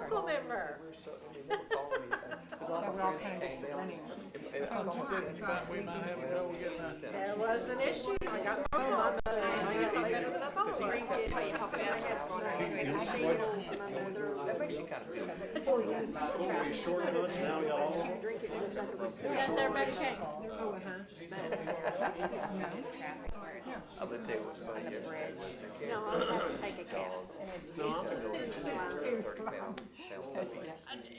council member. We're all kind of just running. We might have to go get that. There was an issue. I got phone on the, I guess I'm better than I thought I was. That makes you kind of feel good. We short lunch now, y'all. Yes, everybody came. I'm gonna tell you what's funny yesterday. No, I'm gonna have to take a gas.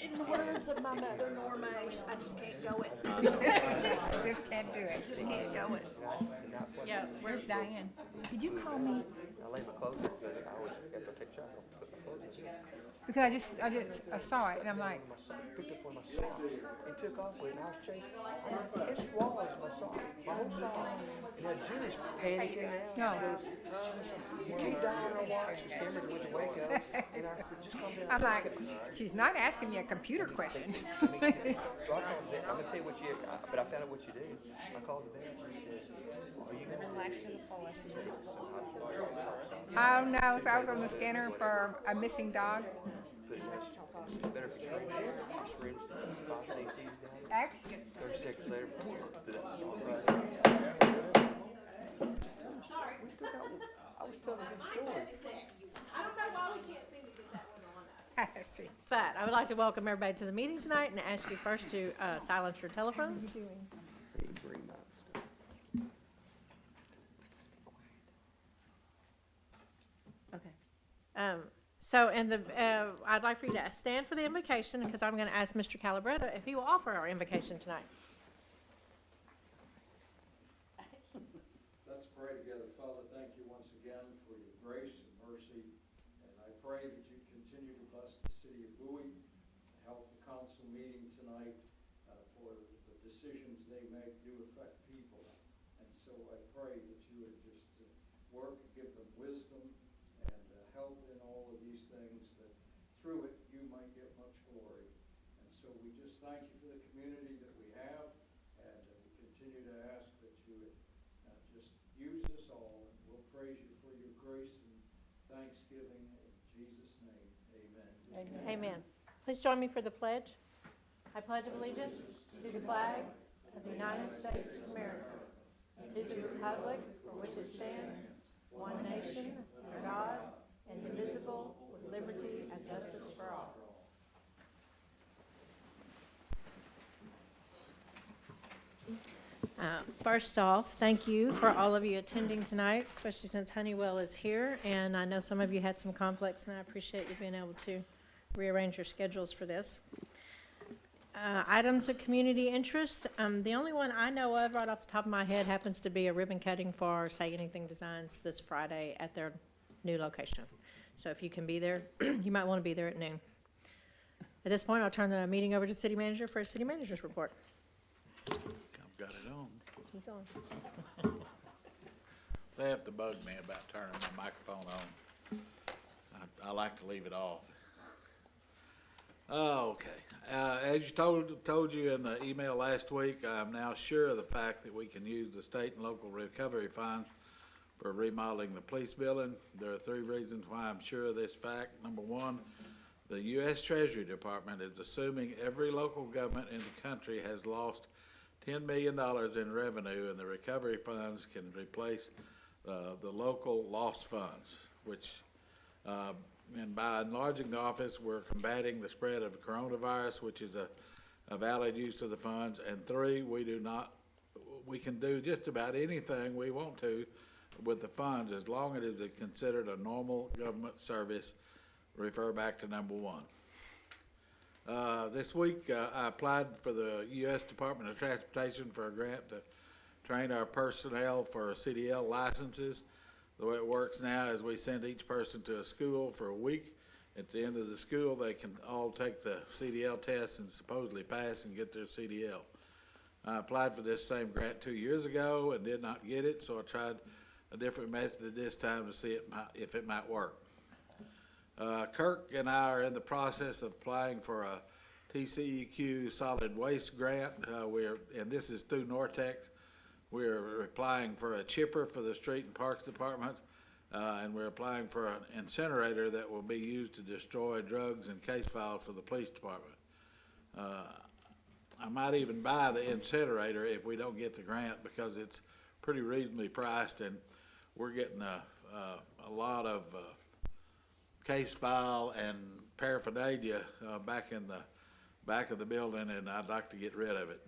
In the words of my mother, Norma, I just can't go it. Just can't do it. Just can't go it. Yeah, Where's Diane? Did you call me? I leave my clothes in, but I always, after I take a shower, I put my clothes in. Because I saw it and I'm like, My sock, picked up one of my socks, and took off with it, and I was chasing. It swallows my sock, my whole sock. And then Julie's panicking now. No. She goes, you can't die on our watch. She's Cameron went to wake up. And I said, just calm down. I'm like, she's not asking me a computer question. So I called the vet. I'm gonna tell you what you, but I found out what you did. I called the vet and he says, are you gonna relax to the fullest? Oh no, so I was on the scanner for a missing dog. Put it next to you. It's better if you shrink it. You syringe the 5 cc's down. Actually, 30 seconds later, to that salt right. I was telling a good story. I don't know why we can't seem to get that one on us. I see. But I would like to welcome everybody to the meeting tonight and ask you first to silence your telephones. Okay. So, I'd like for you to stand for the invocation because I'm going to ask Mr. Calabretta if he will offer our invocation tonight. Let's pray together. Father, thank you once again for your grace and mercy. And I pray that you continue to bless the city of Bowie, help the council meeting tonight, for the decisions they make do affect people. And so I pray that you would just work, give them wisdom, and help in all of these things, that through it you might get much glory. And so we just thank you for the community that we have, and we continue to ask that you would just use us all, and we'll praise you for your grace and thanksgiving in Jesus' name. Amen. Amen. Please join me for the pledge. I pledge allegiance to the flag of the United States of America, and to the republic for which it stands, one nation, under God, indivisible, with liberty and justice for all. First off, thank you for all of you attending tonight, especially since Honeywell is here, and I know some of you had some conflicts, and I appreciate you being able to rearrange your schedules for this. Items of community interest. The only one I know of right off the top of my head happens to be a ribbon cutting for Say Anything Designs this Friday at their new location. So if you can be there, you might want to be there at noon. At this point, I'll turn the meeting over to the city manager for his city manager's report. I've got it on. He's on. They have to bug me about turning my microphone on. I like to leave it off. Oh, okay. As you told you in the email last week, I'm now sure of the fact that we can use the state and local recovery funds for remodeling the police building. There are 3 reasons why I'm sure of this fact. Number one, the U.S. Treasury Department is assuming every local government in the country has lost $10 million in revenue, and the recovery funds can replace the local lost funds, which, and by enlarging the office, we're combating the spread of coronavirus, which is a valid use of the funds. And 3, we can do just about anything we want to with the funds as long as it is considered a normal government service. Refer back to number 1. This week, I applied for the U.S. Department of Transportation for a grant to train our personnel for CDL licenses. The way it works now is we send each person to a school for a week. At the end of the school, they can all take the CDL test and supposedly pass and get their CDL. I applied for this same grant 2 years ago and did not get it, so I tried a different method this time to see if it might work. Kirk and I are in the process of applying for a TCEQ solid waste grant. And this is through Nortex. We're applying for a chipper for the Street and Parks Department. and we're applying for an incinerator that will be used to destroy drugs and case files for the police department. I might even buy the incinerator if we don't get the grant, because it's pretty reasonably priced, and we're getting a lot of case file and paraphernalia back in the back of the building, and I'd like to get rid of it.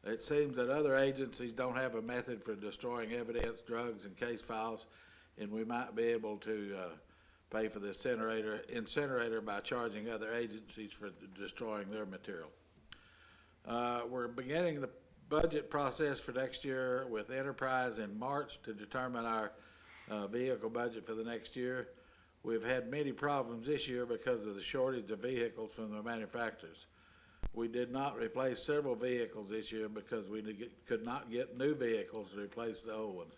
It seems that other agencies don't have a method for destroying evidence, drugs, and case files, and we might be able to pay for the incinerator by charging other agencies for destroying their material. We're beginning the budget process for next year with Enterprise in March to determine our vehicle budget for the next year. We've had many problems this year because of the shortage of vehicles from the manufacturers. We did not replace several vehicles this year because we could not get new vehicles to replace the old ones.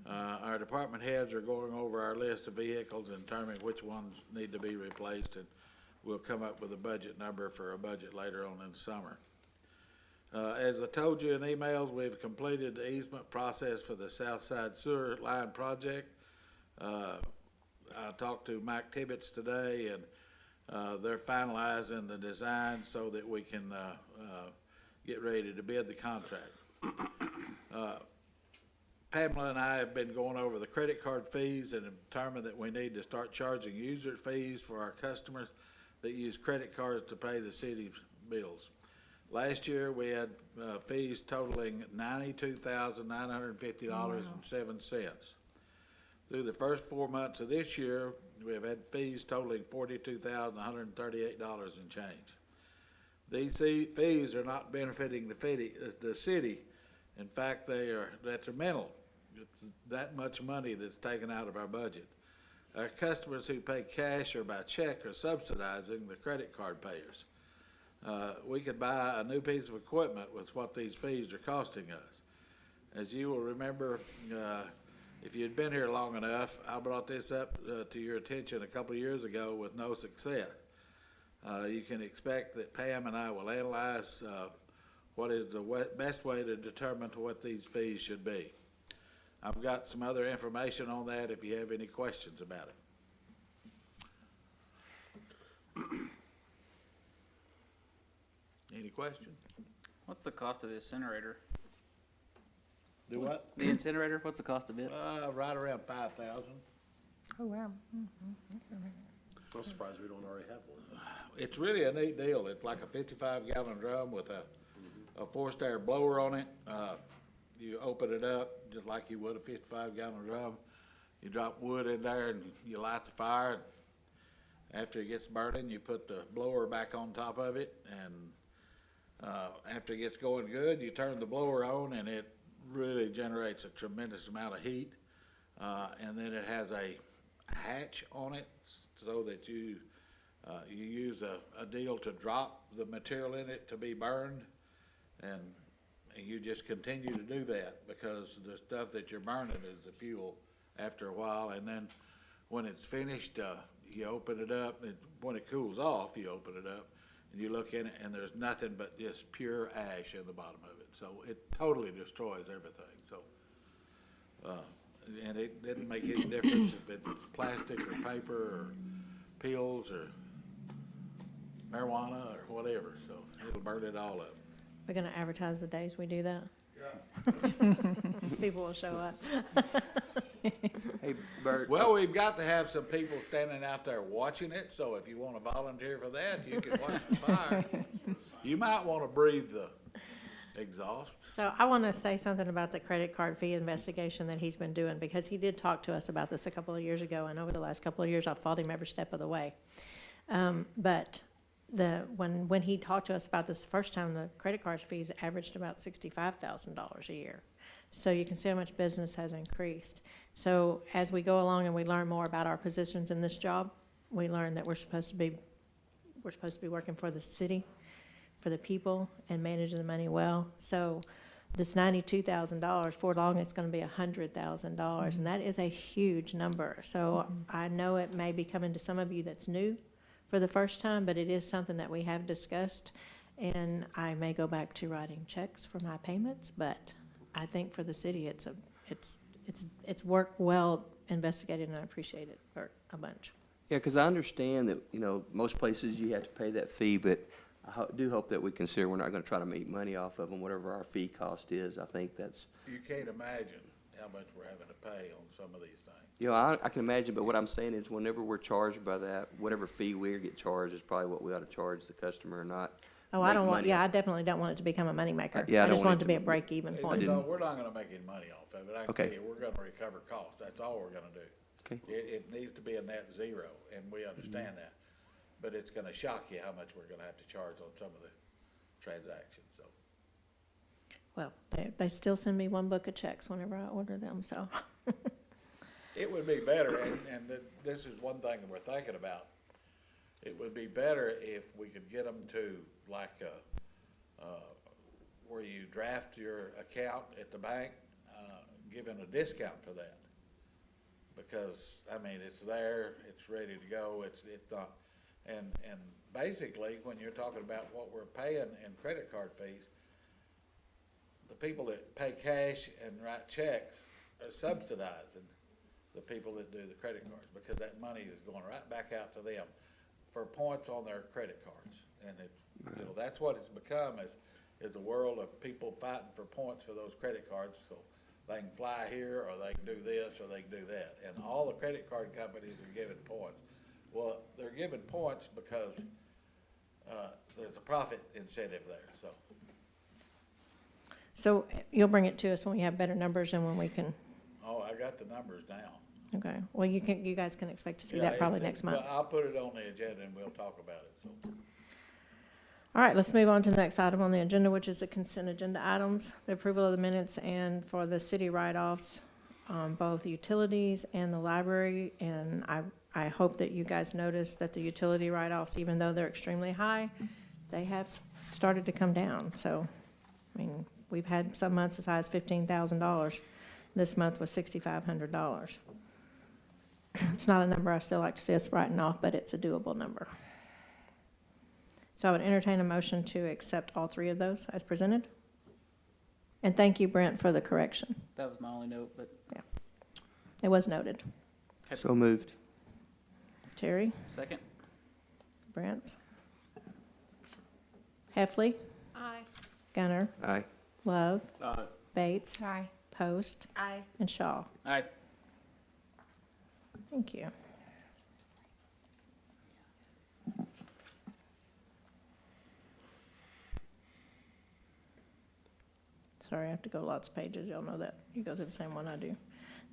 Our department heads are going over our list of vehicles and determining which ones need to be replaced, and we'll come up with a budget number for a budget later on in the summer. As I told you in emails, we've completed the easement process for the Southside sewer line project. I talked to Mike Tibbetts today, and they're finalizing the design so that we can get ready to bid the contract. Pamela and I have been going over the credit card fees and have determined that we need to start charging user fees for our customers that use credit cards to pay the city's bills. Last year, we had fees totaling $92,950.07. Through the first 4 months of this year, we have had fees totaling $42,138 and change. These fees are not benefiting the city. In fact, they are detrimental. It's that much money that's taken out of our budget. Our customers who pay cash or by check are subsidizing the credit card payers. We could buy a new piece of equipment with what these fees are costing us. As you will remember, if you'd been here long enough, I brought this up to your attention a couple of years ago with no success. You can expect that Pam and I will analyze what is the best way to determine what these fees should be. I've got some other information on that if you have any questions about it. Any questions? What's the cost of the incinerator? Do what? The incinerator, what's the cost of it? Right around 5,000. Oh, wow. I'm surprised we don't already have one. It's really a neat deal. It's like a 55-gallon drum with a forced air blower on it. You open it up just like you would a 55-gallon drum. You drop wood in there and you light the fire. After it gets burning, you put the blower back on top of it, and after it gets going good, you turn the blower on, and it really generates a tremendous amount of heat. And then it has a hatch on it so that you use a deal to drop the material in it to be burned, and you just continue to do that because the stuff that you're burning is the fuel after a while. And then when it's finished, you open it up, and when it cools off, you open it up and you look in it, and there's nothing but just pure ash in the bottom of it. So it totally destroys everything. So, and it didn't make any difference if it's plastic or paper or pills or marijuana or whatever. So it'll burn it all up. We're gonna advertise the days we do that. Yeah. People will show up. Hey, Bert. Well, we've got to have some people standing out there watching it, so if you want to volunteer for that, you can watch the fire. You might want to breathe the exhaust. So I want to say something about the credit card fee investigation that he's been doing, because he did talk to us about this a couple of years ago, and over the last couple of years, I've followed him every step of the way. But when he talked to us about this the first time, the credit card fees averaged about $65,000 a year. So you can see how much business has increased. So as we go along and we learn more about our positions in this job, we learn that we're supposed to be working for the city, for the people, and managing the money well. So this $92,000, for long it's going to be $100,000, and that is a huge number. So I know it may be coming to some of you that's new for the first time, but it is something that we have discussed, and I may go back to writing checks for my payments, but I think for the city it's it's worked well investigated, and I appreciate it for a bunch. Yeah, because I understand that, you know, most places you have to pay that fee, but I do hope that we consider we're not going to try to make money off of them, whatever our fee cost is. I think that's, You can't imagine how much we're having to pay on some of these things. you know, I can imagine, but what I'm saying is whenever we're charged by that, whatever fee we get charged is probably what we ought to charge the customer or not. Oh, I make don't want, money yeah, I off. definitely don't want it to become a moneymaker. Yeah, I I don't just want want it to it be to- a break-even Hey, point. you know, we're not gonna make any money off of it. I can tell Okay. you, we're gonna recover costs. That's all we're gonna do. Okay. It needs to be a net zero, and we understand that. But it's gonna shock you how much we're gonna have to charge on some of the transactions, so. Well, they still send me one book of checks whenever I order them, so. It would be better, and this is one thing that we're thinking about. It would be better if we could get them to, like, where you draft your account at the bank, giving a discount for that. Because, I mean, it's there, it's ready to go, it's not, and basically, when you're talking about what we're paying in credit card fees, the people that pay cash and write checks are subsidizing the people that do the credit cards, because that money is going right back out to them for points on their credit cards. And it's, you know, that's what it's become, is a world of people fighting for points for those credit cards, so they can fly here, or they can do this, or they can do that. And all the credit card companies are giving points. Well, they're giving points because, there's a profit incentive there, so. So you'll bring it to us when we have better numbers and when we can, Oh, I got the numbers now. okay. Well, you guys can expect to see Yeah, that probably next month. Well, I'll put it on the agenda and we'll talk about it, so. All right, let's move on to the next item on the agenda, which is the consent agenda items, the approval of the minutes and for the city write-offs, both utilities and the library. And I hope that you guys noticed that the utility write-offs, even though they're extremely high, they have started to come down. So, I mean, we've had some months as high as $15,000. This month was $6,500. It's not a number I still like to see us writing off, but it's a doable number. So I would entertain a motion to accept all three of those as presented. And thank you, Brent, for the correction. That was my only note, but It was noted. So moved. Terry, second? Brent. Heffley, Aye. Gunner, Aye. Love, Bates, Aye. Post, Aye. and Shaw. Aye. Thank you. Sorry, I have to go lots of pages. Y'all know that. You go through the same one I do.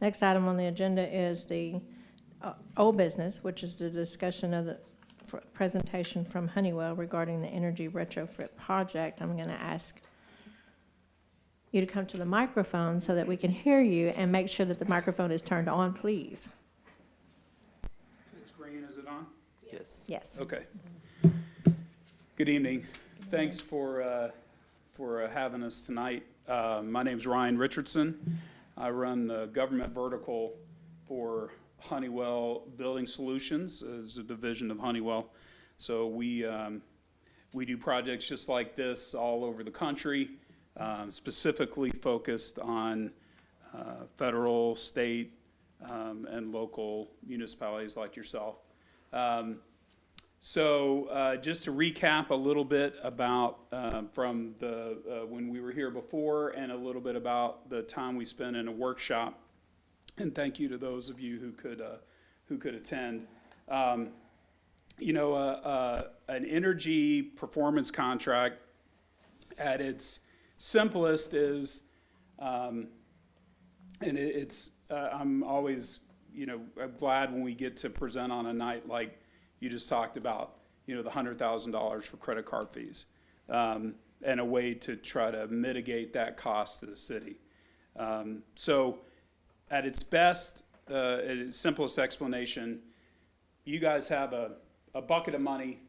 Next item on the agenda is the old business, which is the discussion of the presentation from Honeywell regarding the Energy Retrofit Project. I'm going to ask you to come to the microphone so that we can hear you, and make sure that the microphone is turned on, please. It's green, is it on? Yes. Yes. Okay. Good evening. Thanks for having us tonight. My name's Ryan Richardson. I run the government vertical for Honeywell Building Solutions as a division of Honeywell. So we do projects just like this all over the country, specifically focused on federal, state, and local municipalities like yourself. So just to recap a little bit about from the when we were here before, and a little bit about the time we spent in a workshop. And thank you to those of you who could attend. You know, an energy performance contract at its simplest is, and I'm always, you know, I'm glad when we get to present on a night like you just talked about, you know, the $100,000 for credit card fees, and a way to try to mitigate that cost to the city. So at its best, at its simplest explanation, you guys have a bucket of money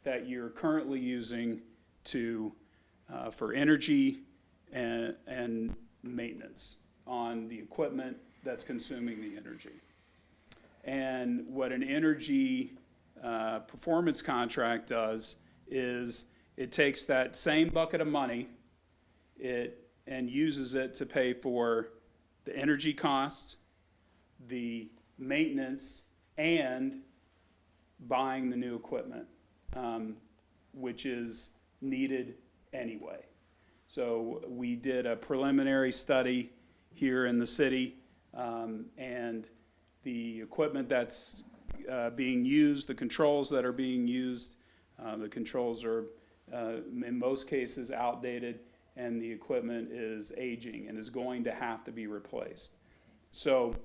that you're currently using to, for energy and maintenance on the equipment that's consuming the energy. And what an energy performance contract does is it takes that same bucket of money and uses it to pay for the energy costs, the maintenance, and buying the new equipment, which is needed anyway. So we did a preliminary study here in the city, and the equipment that's being used, the controls that are being used, the controls are in most cases outdated, and the equipment is aging and is going to have to be replaced. So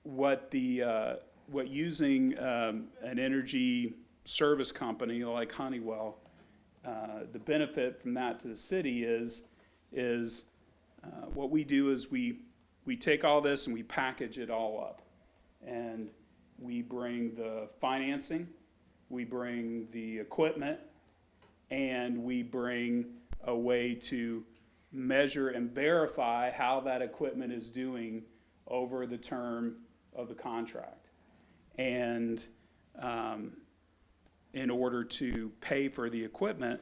what using an energy service company like Honeywell, the benefit from that to the city is what we do is we take all this and we package it all up. And we bring the financing, we bring the equipment, and we bring a way to measure and verify how that equipment is doing over the term of the contract. And in order to pay for the equipment,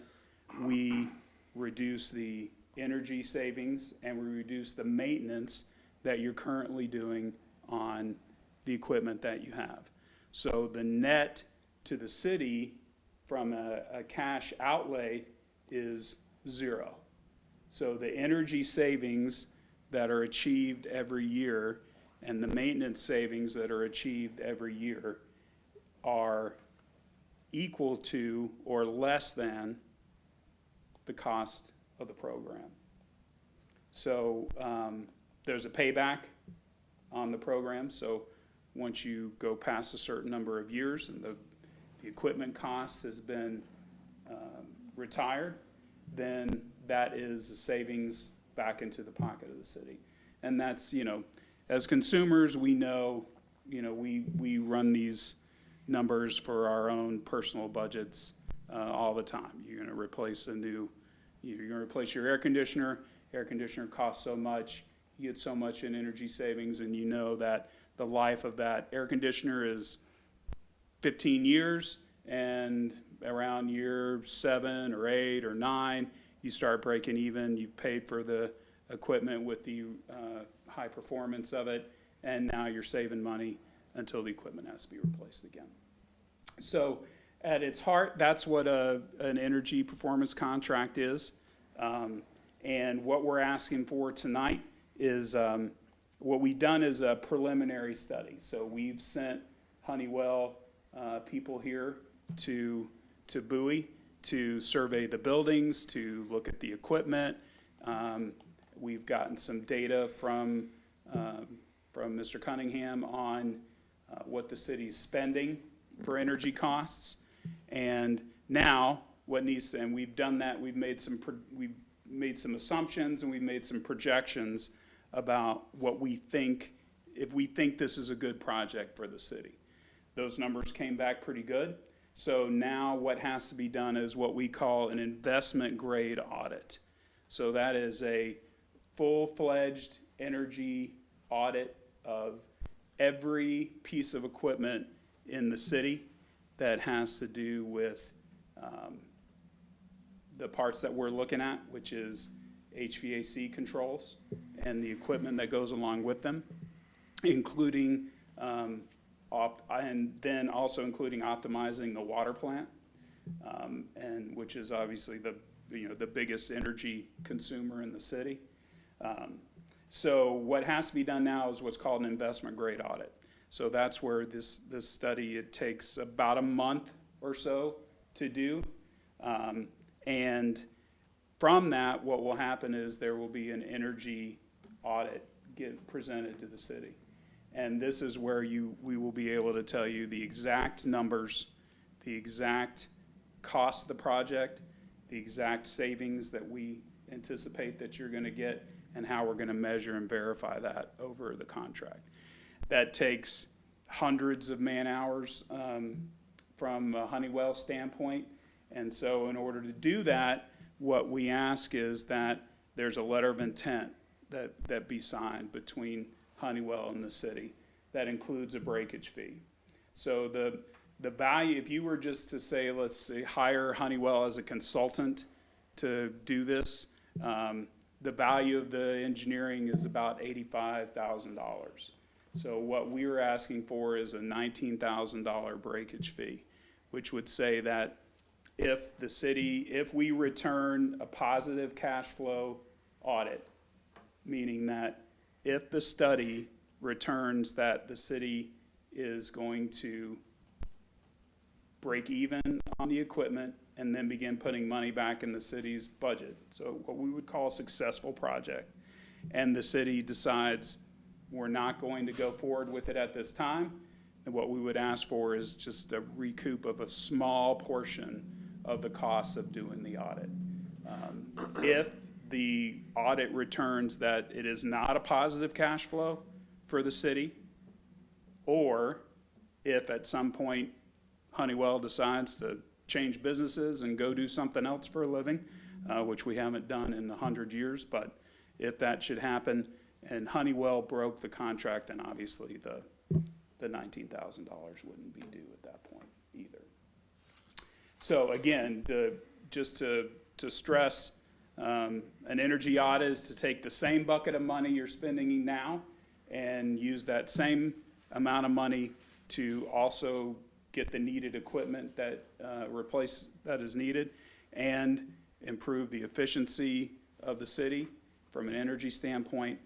we reduce the energy savings and we reduce the maintenance that you're currently doing on the equipment that you have. So the net to the city from a cash outlay is zero. So the energy savings that are achieved every year and the maintenance savings that are achieved every year are equal to or less than the cost of the program. So there's a payback on the program. So once you go past a certain number of years and the equipment cost has been retired, then that is a savings back into the pocket of the city. And that's, as consumers, we know, we run these numbers for our own personal budgets all the time. You're gonna replace you're gonna replace your air conditioner costs so much, you get so much in energy savings, and you know that the life of that air conditioner is 15 years, and around year 7 or 8 or 9, you start breaking even. You've paid for the equipment with the high performance of it, and now you're saving money until the equipment has to be replaced again. So at its heart, that's what an energy performance contract is. And what we're asking for tonight is what we've done is a preliminary study. So we've sent Honeywell people here to Bowie to survey the buildings, to look at the equipment. We've gotten some data from Mr. Cunningham on what the city's spending for energy costs. And now what needs to, and we've done that, we've made some assumptions and we've made some projections about what we think, if we think this is a good project for the city. Those numbers came back pretty good. So now what has to be done is what we call an investment grade audit. So that is a full-fledged energy audit of every piece of equipment in the city that has to do with the parts that we're looking at, which is HVAC controls and the equipment that goes along with them, including and then also including optimizing the water plant, and which is obviously the biggest energy consumer in the city. So what has to be done now is what's called an investment grade audit. So that's where this study, it takes about a month or so to do. And from that, what will happen is there will be an energy audit presented to the city. And this is where we will be able to tell you the exact numbers, the exact cost of the project, the exact savings that we anticipate that you're going to get, and how we're going to measure and verify that over the contract. That takes hundreds of man hours from a Honeywell standpoint. And so in order to do that, what we ask is that there's a letter of intent that be signed between Honeywell and the city that includes a breakage fee. So the value, if you were just to say, let's say, hire Honeywell as a consultant to do this, the value of the engineering is about $85,000. So what we were asking for is a $19,000 breakage fee, which would say that if we return a positive cash flow audit, meaning that if the study returns that the city is going to break even on the equipment and then begin putting money back in the city's budget, so what we would call a successful project, and the city decides we're not going to go forward with it at this time, and what we would ask for is just a recoup of a small portion of the costs of doing the audit. If the audit returns that it is not a positive cash flow for the city, or if at some point Honeywell decides to change businesses and go do something else for a living, which we haven't done in 100 years, but if that should happen and Honeywell broke the contract, then obviously the $19,000 wouldn't be due at that point either. So again, just to stress, an energy audit is to take the same bucket of money you're spending now and use that same amount of money to also get the needed equipment that that is needed, and improve the efficiency of the city from an energy standpoint.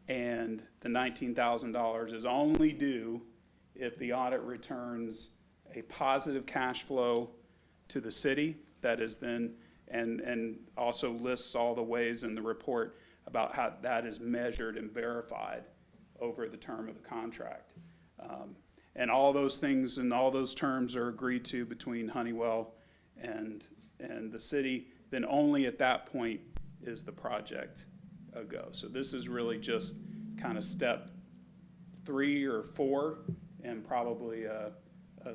And the $19,000 is only due if the audit returns a positive cash flow to the city that is then, and also lists all the ways in the report about how that is measured and verified over the term of the contract. And all those things and all those terms are agreed to between Honeywell and the city. Then only at that point is the project a go. So this is really just kind of step 3 or 4, and probably a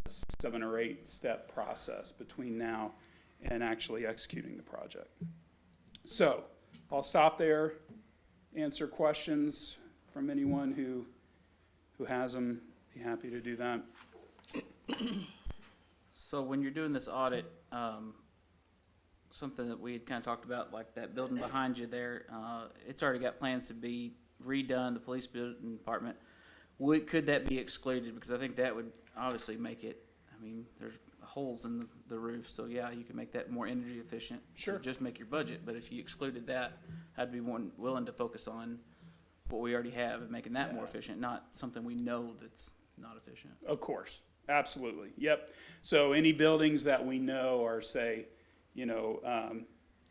7 or 8 step process between now and actually executing the project. So I'll stop there, answer questions from anyone who has them. Be happy to do that. So when you're doing this audit, something that we had kind of talked about, like that building behind you there, it's already got plans to be redone, the police building department. Could that be excluded? Because I think that would obviously make it, I mean, there's holes in the roof, so yeah, you can make that more energy efficient. Sure. To just make your budget, but if you excluded that, I'd be more willing to focus on what we already have and making that more efficient, not something we know that's not efficient. Of course, absolutely, yep. So any buildings that we know are, say,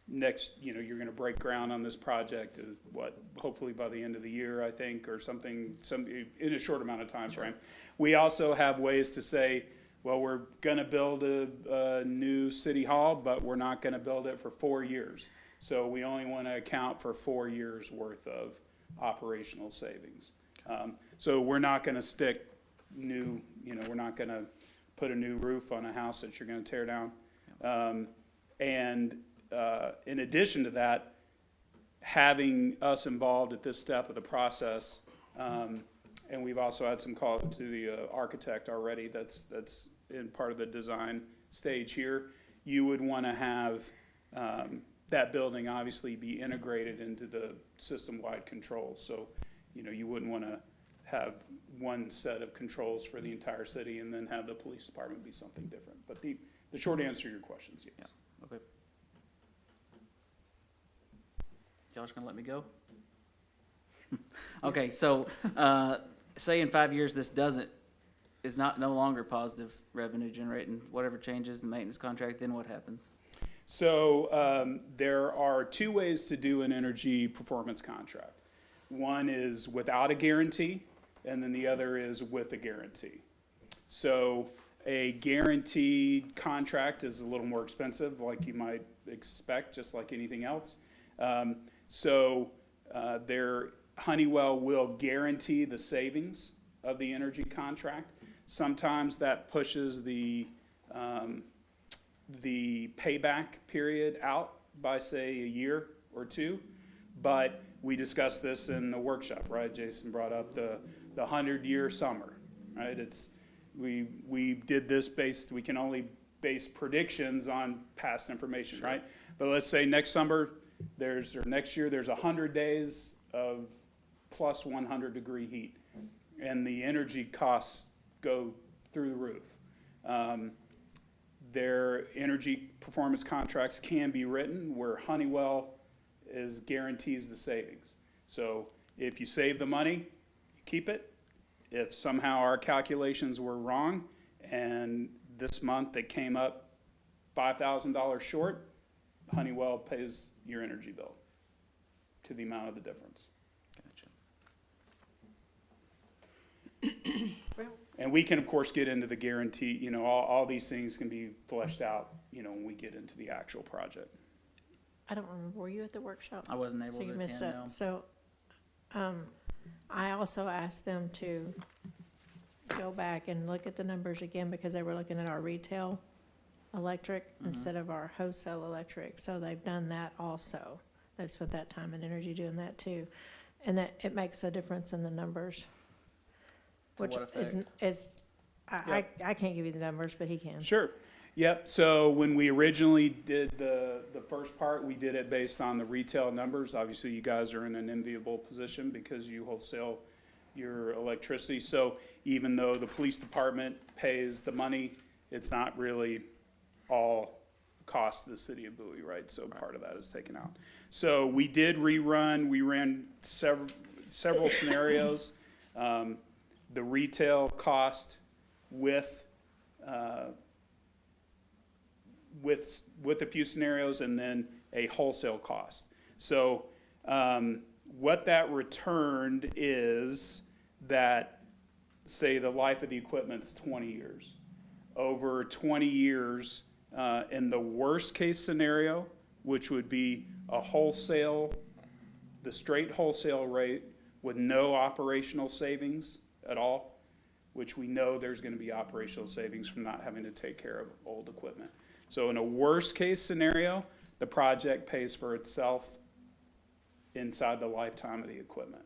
next, you're gonna break ground on this project is what, hopefully by the end of the year, I think, or something, in a short amount of time frame. We also have ways to say, well, we're gonna build a new city hall, but we're not gonna build it for 4 years. So we only wanna account for 4 years worth of operational savings. So we're not gonna stick new, we're not gonna put a new roof on a house that you're gonna tear down. And in addition to that, having us involved at this step of the process, and we've also had some call to the architect already that's in part of the design stage here, you would want to have that building obviously be integrated into the system-wide controls. So, you wouldn't want to have one set of controls for the entire city and then have the police department be something different. But the short answer to your question is yes. Yeah. Okay. Josh gonna let me go? Okay, so, say in 5 years this is no longer positive revenue generating, whatever changes the maintenance contract, then what happens? So there are 2 ways to do an energy performance contract. One is without a guarantee, and then the other is with a guarantee. So a guaranteed contract is a little more expensive, like you might expect, just like anything else. Honeywell will guarantee the savings of the energy contract. Sometimes that pushes the payback period out by, say, a year or 2. But we discussed this in the workshop, right? Jason brought up the 100-year summer, right? We did this we can only base predictions on past information, right? But let's say next summer, next year, there's 100 days of plus 100-degree heat, and the energy costs go through the roof. Their energy performance contracts can be written where Honeywell guarantees the savings. So if you save the money, you keep it. If somehow our calculations were wrong and this month it came up $5,000 short, Honeywell pays your energy bill to the amount of the difference. And we can, of course, get into the guarantee, you know, all these things can be fleshed out, you know, when we get into the actual project. I don't remember, were you at the workshop? I wasn't able So to you missed attend, that. no. So, I also asked them to go back and look at the numbers again because they were looking at our retail electric instead of our wholesale electric. So they've done that also. They've spent that time and energy doing that too. And that, it makes a difference in the numbers. To Which what is, effect? I can't give you the numbers, but he can. Sure. Yep. So when we originally did the first part, we did it based on the retail numbers. Obviously, you guys are in an enviable position because you wholesale your electricity. So even though the police department pays the money, it's not really all cost to the city of Bowie, right? So part of that is taken out. So we did we ran several scenarios. The retail cost with a few scenarios, and then a wholesale cost. So what that returned is that, say, the life of the equipment's 20 years. Over 20 years, in the worst case scenario, which would be the straight wholesale rate with no operational savings at all, which we know there's going to be operational savings from not having to take care of old equipment. So in a worst case scenario, the project pays for itself inside the lifetime of the equipment.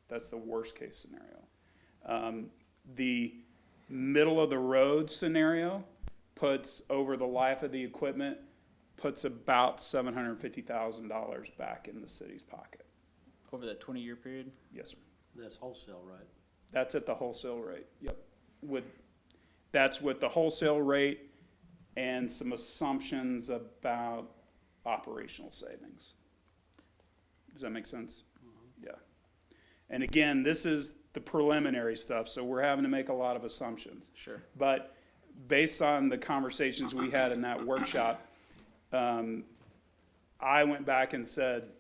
That's the worst case scenario. The middle of the road scenario puts over the life of the equipment, puts about $750,000 back in the city's pocket. Over that 20-year period? Yes, sir. That's wholesale, right? That's at the wholesale rate, yep. That's with the wholesale rate and some assumptions about operational savings. Does that make sense? Yeah. And again, this is the preliminary stuff, so we're having to make a lot of assumptions. Sure. But based on the conversations we had in that workshop, I went back and said,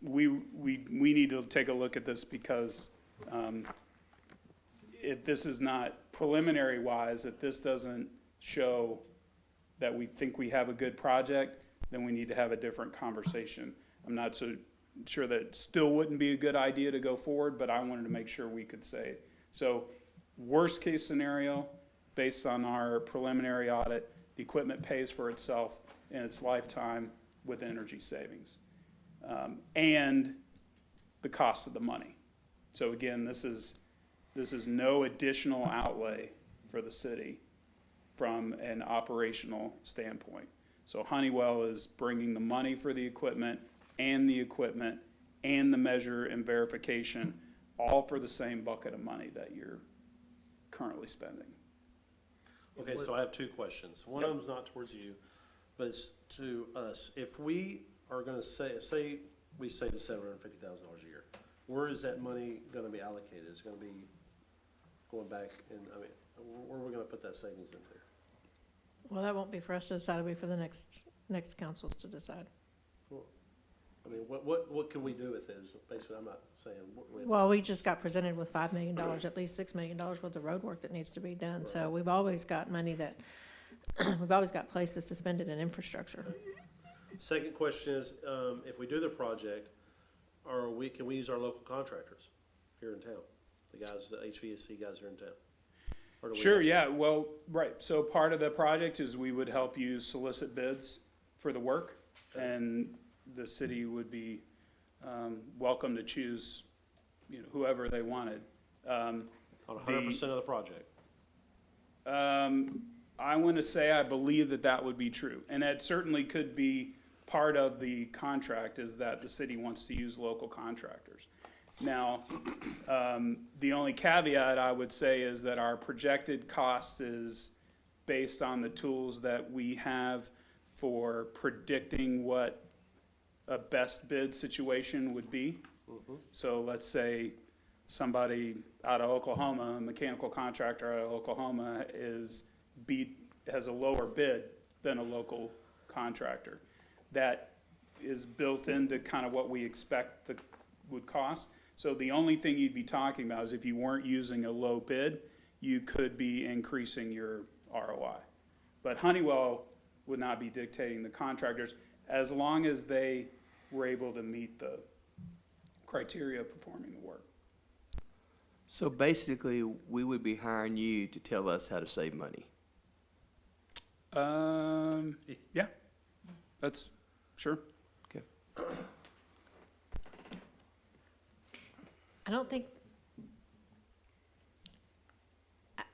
we need to take a look at this because if this is not preliminary wise, if this doesn't show that we think we have a good project, then we need to have a different conversation. I'm not so sure that it still wouldn't be a good idea to go forward, but I wanted to make sure we could say. So worst case scenario, based on our preliminary audit, the equipment pays for itself in its lifetime with energy savings. And the cost of the money. So again, this is no additional outlay for the city from an operational standpoint. So Honeywell is bringing the money for the equipment and the measure and verification, all for the same bucket of money that you're currently spending. Okay, so I have two questions. One of them's not towards you, but it's to us. If we are gonna say we save the $750,000 a year, where is that money gonna be allocated? Is it gonna be going back and, I mean, where are we gonna put that savings into? Well, that won't be for us to decide, it'll be for the next councils to decide. I mean, what can we do with it? Is basically, I'm not saying. Well, we just got presented with $5 million, at least $6 million worth of road work that needs to be done. So we've always got money that, we've always got places to spend it in infrastructure. Second question is, if we do the project, can we use our local contractors here in town? The HVAC guys here in town? Or do we Sure, have- yeah, well, right, so part of the project is we would help you solicit bids for the work, and the city would be welcome to choose, whoever they wanted. On 100% of the project? I want to say I believe that that would be true. And that certainly could be part of the contract, is that the city wants to use local contractors. Now, the only caveat I would say is that our projected cost is based on the tools that we have for predicting what a best bid situation would be. So let's say somebody out of Oklahoma, a mechanical contractor out of Oklahoma has a lower bid than a local contractor. That is built into kind of what we expect would cost. So the only thing you'd be talking about is if you weren't using a low bid, you could be increasing your ROI. But Honeywell would not be dictating the contractors as long as they were able to meet the criteria of performing the work. So basically, we would be hiring you to tell us how to save money. Yeah, that's, sure. Okay. I don't think,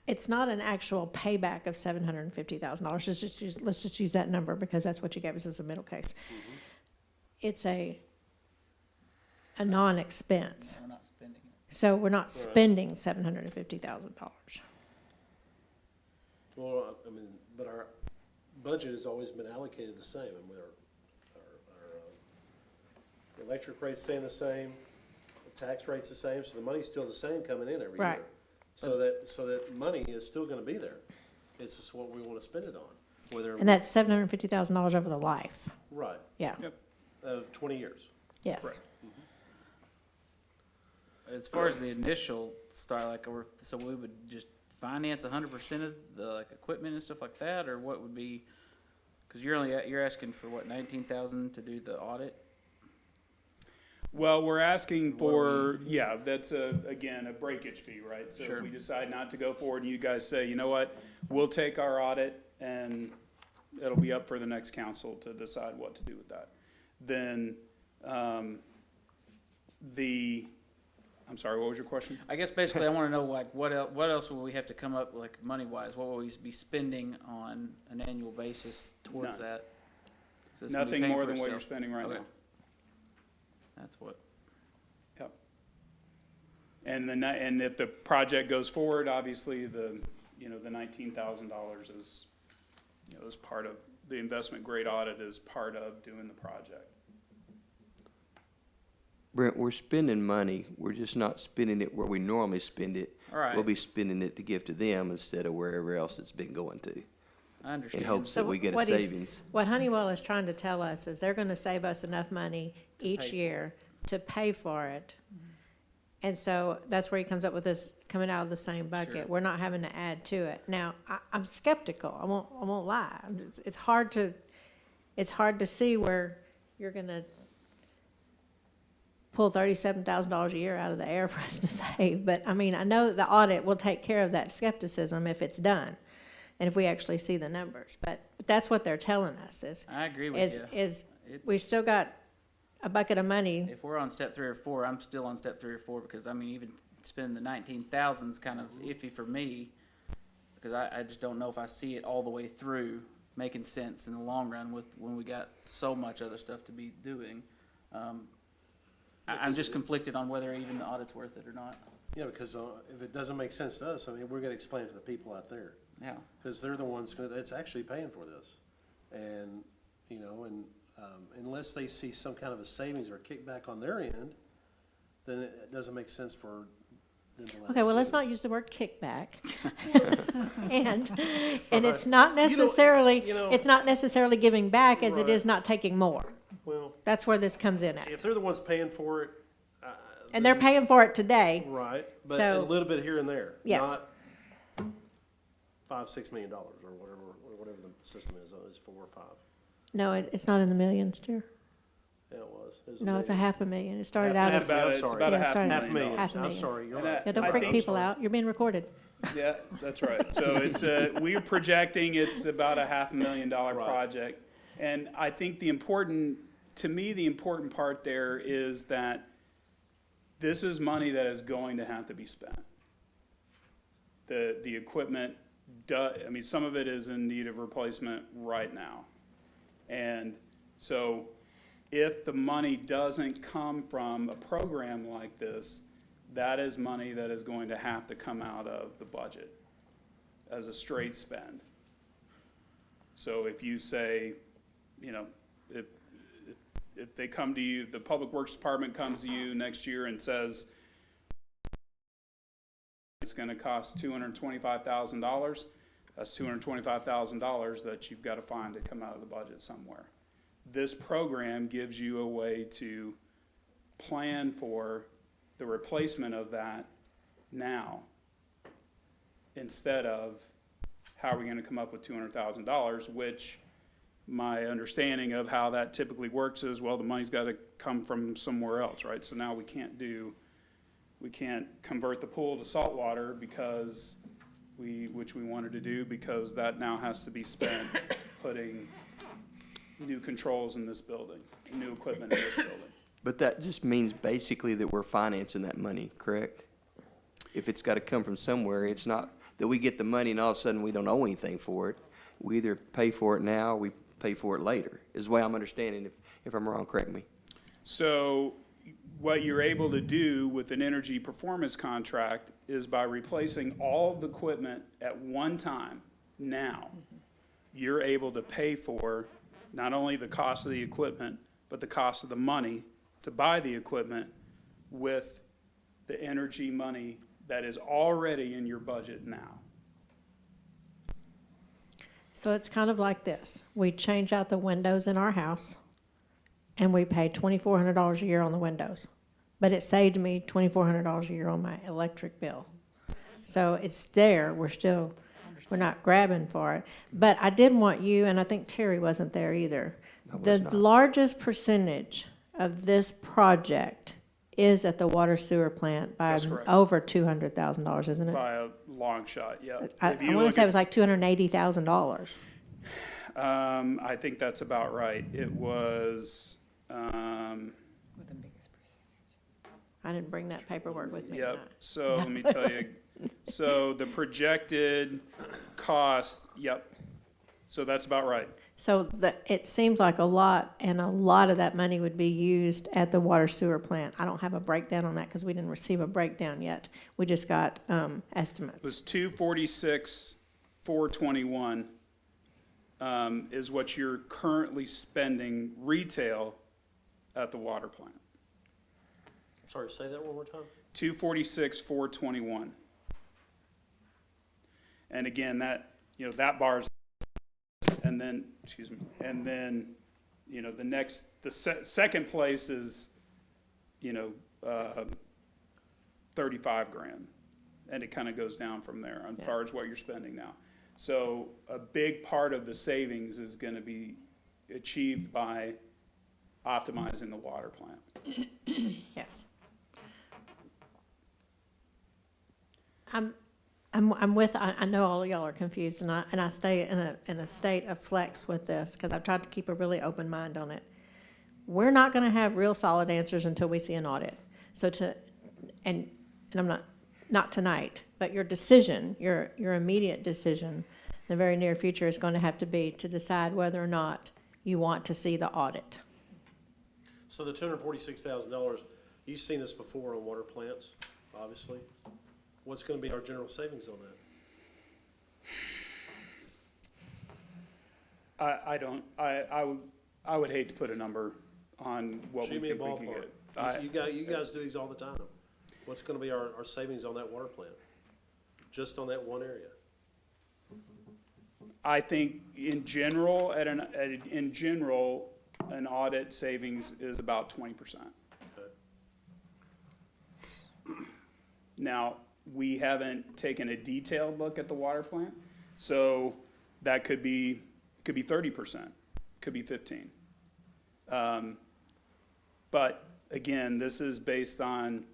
it's not an actual payback of $750,000. Let's just use that number because that's what you gave us as a middle case. It's a non-expense. We're not spending it. So we're not spending $750,000. Well, I mean, but our budget has always been allocated the same. I mean, our electric rate's staying the same, the tax rate's the same, so the money's still the same coming in every year. Right. So that money is still gonna be there. It's just what we wanna spend it on, whether, And that's $750,000 over the life. right, Yeah, Yep. of 20 years. yes. Correct. As far as the initial start, like, so we would just finance 100% of the, like, equipment and stuff like that, or what would be, because you're asking for what, 19,000 to do the audit? Well, we're asking for, yeah, that's again, a breakage fee, right? So Sure. if we decide not to go forward and you guys say, you know what, we'll take our audit and it'll be up for the next council to decide what to do with that. Then, I'm sorry, what was your question? I guess basically I want to know, like, what else will we have to come up, like, money-wise? What will we be spending on an annual basis towards None. that? So it's gonna be Nothing paying more for than what you're itself. spending right Okay. now. That's what, Yep. And if the project goes forward, obviously the $19,000 is, is part of, the investment grade audit is part of doing the project. Brent, we're spending money, we're just not spending it where we normally spend it. all right, We'll be spending it to give to them instead of wherever else it's been going to, I in understand. hopes So that we get a what is- savings. What Honeywell is trying to tell us is they're gonna save us enough money each pay for year to pay for it. And so that's where he comes up with this coming out of the same Sure. bucket. We're not having to add to it. Now, I'm skeptical. I won't lie. It's hard to see where you're gonna pull $37,000 a year out of the air for us to save. But I mean, I know the audit will take care of that skepticism if it's done and if we actually see the numbers. But that's what they're telling us I agree with you. is It's- we've still got a bucket of money. If we're on step 3 or 4, I'm still on step 3 or 4, because, I mean, even spending the 19,000 is kind of iffy for me, because I just don't know if I see it all the way through making sense in the long run when we got so much other stuff to be doing. I'm just conflicted on whether even the audit's worth it or not. Yeah, because if it doesn't make sense to us, I mean, we're gonna explain it to the people out there. Yeah. Because they're the ones that's actually paying for this. And, unless they see some kind of a savings or kickback on their end, then it doesn't make sense for them to let us Okay, well, do let's not this. use the word kickback. And it's not necessarily, it's not necessarily giving back as it Right. is not taking more. Well, That's where this comes in at. if they're the ones paying for it. And they're paying for it today. Right, but So- a little bit here and there. Yes. Not $5-6 million or whatever the system is 4 or 5. No, it's not in the millions, dear. Yeah, it was. It was No, it's million. $500,000. It started Half- out half as, a million, It's I'm sorry. about Yeah, a it half started- Half a million. Half a I'm million. sorry, you're And right. yeah, don't I freak think- people out. You're being recorded. Yeah, that's right. So it's we're projecting it's about a $500,000 Right. project. And I think the important part there is that this is money that is going to have to be spent. The equipment I mean, some of it is in need of replacement right now. And so if the money doesn't come from a program like this, that is money that is going to have to come out of the budget as a straight spend. So if you say, you know, if they come to you, the Public Works Department comes to you next year and says it's gonna cost $225,000, that's $225,000 that you've got to find to come out of the budget somewhere. This program gives you a way to plan for the replacement of that now, instead of how are we gonna come up with $200,000, which my understanding of how that typically works is, well, the money's gotta come from somewhere else, right? So now we can't convert the pool to salt water because which we wanted to do, because that now has to be spent putting new controls in this building, new equipment in this building. But that just means basically that we're financing that money, correct? If it's gotta come from somewhere, it's not that we get the money and all of a sudden we don't owe anything for it. We either pay for it now, or we pay for it later, is the way I'm understanding. If I'm wrong, correct me. So what you're able to do with an energy performance contract is by replacing all of the equipment at one time now, you're able to pay for not only the cost of the equipment, but the cost of the money to buy the equipment with the energy money that is already in your budget now. So it's kind of like this. We change out the windows in our house, and we pay $2,400 a year on the windows. But it saved me $2,400 a year on my electric bill. So it's there, we're not grabbing for it. But I did want you, and I think Terry wasn't there either. The largest percentage of this project is at the water sewer plant by That's correct. over $200,000, isn't it? By a long shot, yeah. I If you want to look say at- it was like $280,000. I think that's about right. It was, I didn't bring that paperwork with me yep, tonight. so let me tell you. So the projected cost, yep, so that's about right. So it seems like a lot, and a lot of that money would be used at the water sewer plant. I don't have a breakdown on that because we didn't receive a breakdown yet. We just got It estimates. was 246, 421, is what you're currently spending retail at the water plant. Sorry, say that one more time? 246, 421. And again, that, that bar's, and then, and then, the second place is, 35 grand. And it kind of goes down from there as far as what you're spending now. So a big part of the savings is going to be achieved by optimizing the water plant. Yes. I'm with, I know all of y'all are confused, and I stay in a state of flex with this, because I've tried to keep a really open mind on it. We're not gonna have real solid answers until we see an audit. So and I'm not tonight, but your decision, your immediate decision, in the very near future is gonna have to be to decide whether or not you want to see the audit. So the $246,000, you've seen this before on water plants, obviously. What's gonna be our general savings on that? I would hate to put a number on what we Shoot me a think we can ballpark. get. You guys do these all the time. What's gonna be our savings on that water plant? Just on that one area? I think in general, an audit savings is about 20%. Okay. Now, we haven't taken a detailed look at the water plant, so that could be 30%, could be 15. But again, this is based on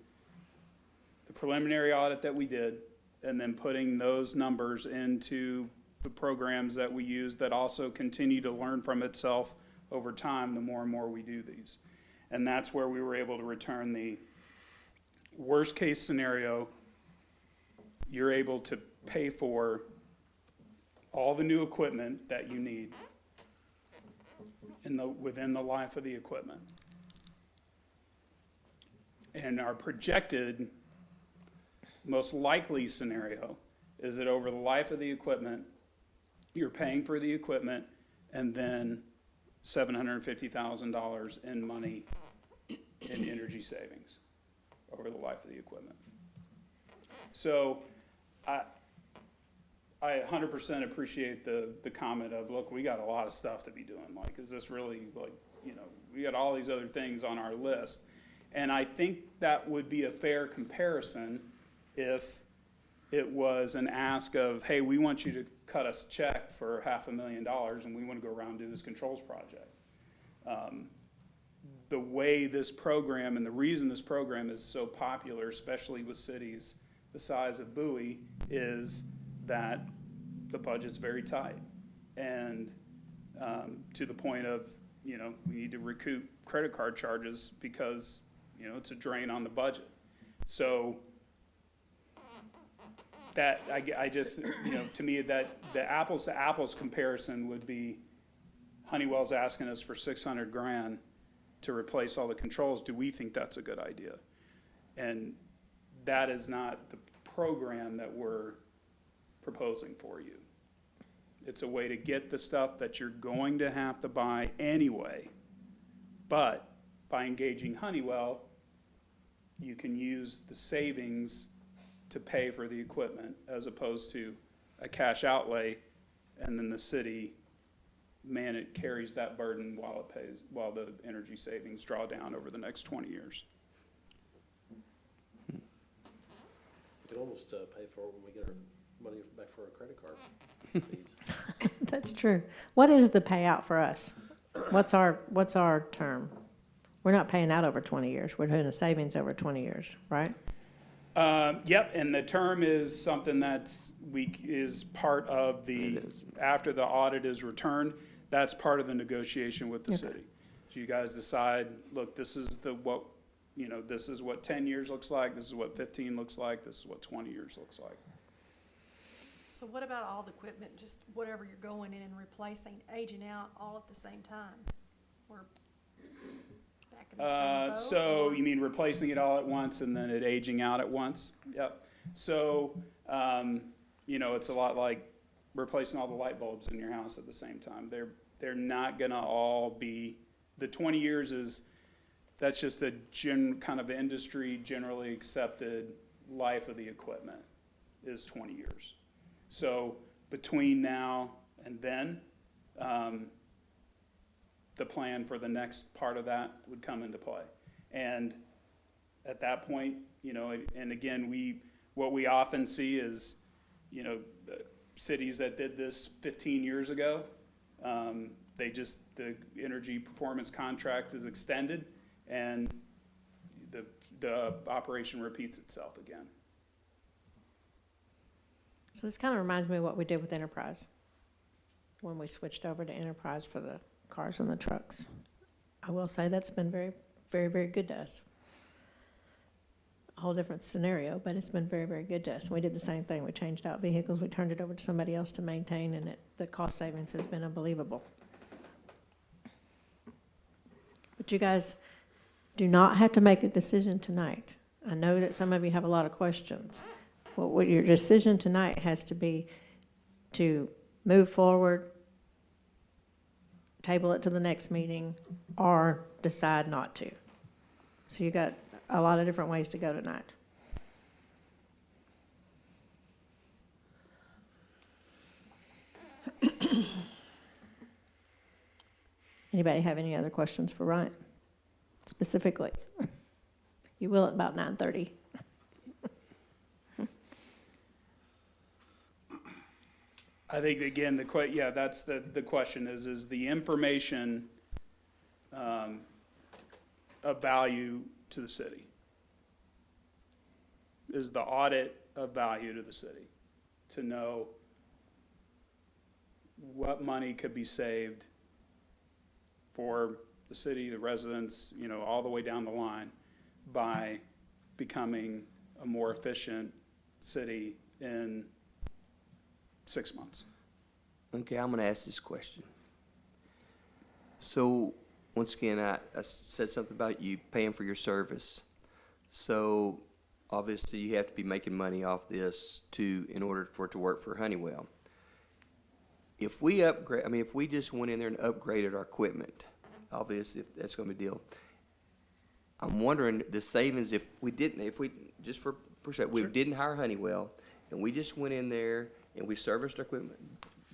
the preliminary audit that we did, and then putting those numbers into the programs that we use that also continue to learn from itself over time the more and more we do these. And that's where we were able to return the worst case scenario. You're able to pay for all the new equipment that you need within the life of the equipment. And our projected most likely scenario is that over the life of the equipment, you're paying for the equipment and then $750,000 in money in energy savings over the life of the equipment. So I 100% appreciate the comment of, look, we got a lot of stuff to be doing. Like, is this really, like, you know, we got all these other things on our list. And I think that would be a fair comparison if it was an ask of, hey, we want you to cut us a check for $500,000 and we want to go around and do this controls project. The way this program, and the reason this program is so popular, especially with cities the size of Bowie, is that the budget's very tight. And to the point of, you know, we need to recoup credit card charges because, you know, it's a drain on the budget. So that, I just, you know, to me, that the apples to apples comparison would be Honeywell's asking us for $600,000 to replace all the controls. Do we think that's a good idea? And that is not the program that we're proposing for you. It's a way to get the stuff that you're going to have to buy anyway, but by engaging Honeywell, you can use the savings to pay for the equipment as opposed to a cash outlay, and then the city, man, it carries that burden while the energy savings draw down over the next 20 years. We can almost pay for it when we get our money back for our credit card fees. That's true. What is the payout for us? What's our term? We're not paying out over 20 years. We're doing a savings over 20 years, right? Yep, and the term is something is part of after the audit is returned, that's part of the negotiation with the Okay. city. So you guys decide, look, this is this is what 10 years looks like, this is what 15 looks like, this is what 20 years looks like. So what about all the equipment, just whatever you're going in and replacing, aging out all at the same time? We're back in the same boat? So or- you mean replacing it all at once and then it aging out at once? Yep. So, it's a lot like replacing all the light bulbs in your house at the same time. They're not gonna all be, the 20 years that's just a kind of industry generally accepted life of the equipment is 20 years. So between now and then, the plan for the next part of that would come into play. And at that point, and again, what we often see is, cities that did this 15 years ago, the energy performance contract is extended and the operation repeats itself again. So this kind of reminds me of what we did with Enterprise when we switched over to Enterprise for the cars and the trucks. I will say that's been very, very, very good to us. A whole different scenario, but it's been very, very good to us. We did the same thing. We changed out vehicles, we turned it over to somebody else to maintain, and the cost savings has been unbelievable. But you guys do not have to make a decision tonight. I know that some of you have a lot of questions. What your decision tonight has to be to move forward, table it to the next meeting, or decide not to. So you got a lot of different ways to go tonight. Anybody have any other questions for Ryan specifically? You will at about 9:30. I think, again, that's the question is the information of value to the city? Is the audit of value to the city? To know what money could be saved for the city, the residents, all the way down the line by becoming a more efficient city in 6 months. Okay, I'm gonna ask this question. So, once again, I said something about you paying for your service. So, obviously, you have to be making money off this in order for it to work for Honeywell. If we if we just went in there and upgraded our equipment, obviously, if that's gonna be a deal. I'm wondering the savings if we just for percent, we didn't hire Honeywell, and we just went in there and we serviced our equipment,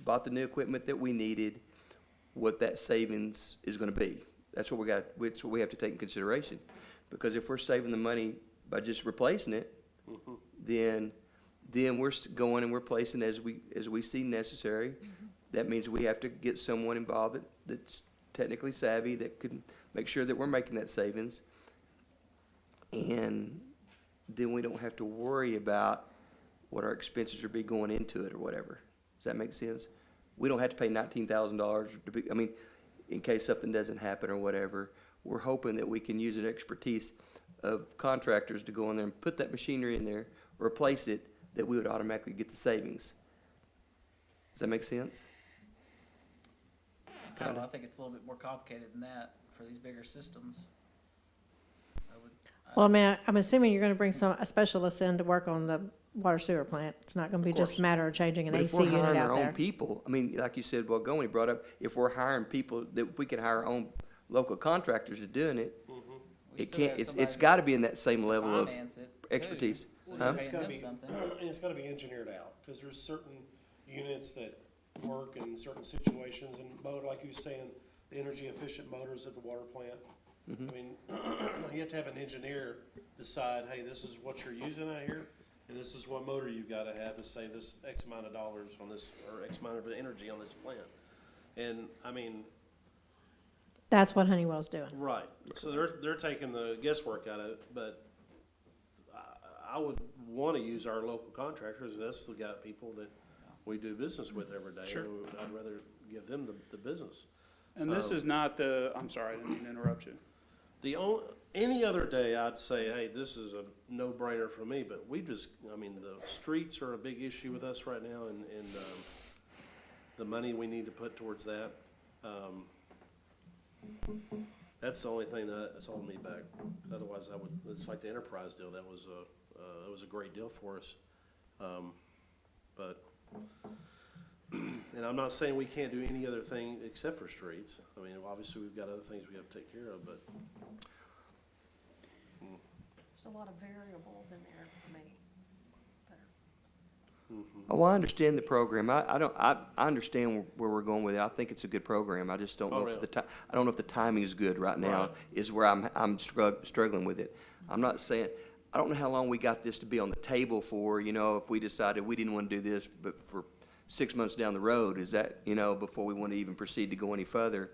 bought the new equipment that we needed, what that savings is gonna be. That's what we have to take in consideration. Because if we're saving the money by just replacing it, then we're going and we're placing as we see necessary. That means we have to get someone involved that's technically savvy, that can make sure that we're making that savings. And then we don't have to worry about what our expenses are be going into it or whatever. Does that make sense? We don't have to pay $19,000 in case something doesn't happen or whatever. We're hoping that we can use an expertise of contractors to go in there and put that machinery in there, replace it, that we would automatically get the savings. Does that make sense? I don't know, I think it's a little bit more complicated than that for these bigger systems. Well, I mean, I'm assuming you're gonna bring a specialist in to work on the water sewer plant. It's not gonna be just a matter of changing an But if AC we're unit hiring out our own there. people, I mean, like you said, well, he brought up, if we're hiring people, that we can hire our own local contractors to doing it, We it still have can't, it's somebody gotta be in that same to level of finance it, too. expertise. So Huh? you're It's paying gotta them be, something. and it's gotta be engineered out, because there's certain units that work in certain situations, and motor, like you were saying, the energy efficient motors at the water plant. Mm-hmm. I mean, you have to have an engineer decide, hey, this is what you're using out here, and this is what motor you've gotta have to save this X amount of dollars on this, or X amount of energy on this plant. And, I mean, That's what Honeywell's doing. right, so they're taking the guesswork out of it, but I would wanna use our local contractors, that's the people that we do business with every day. Sure. And I'd rather give them the business. And this is not I'm sorry, I didn't mean to interrupt you. Any other day, I'd say, hey, this is a no-brainer for me, but I mean, the streets are a big issue with us right now, and the money we need to put towards that. That's the only thing that's holding me back. Otherwise, it's like the enterprise deal, it was a great deal for us. But, and I'm not saying we can't do any other thing except for streets. I mean, obviously, we've got other things we have to take care of, but There's a lot of variables in there for me. Oh, I understand the program. I understand where we're going with it. I think it's a good program. I just don't know if I don't know if the timing is good right now, Right. is where I'm struggling with it. I'm not saying, I don't know how long we got this to be on the table for, if we decided we didn't want to do this, but for 6 months down the road, is that, before we want to even proceed to go any further?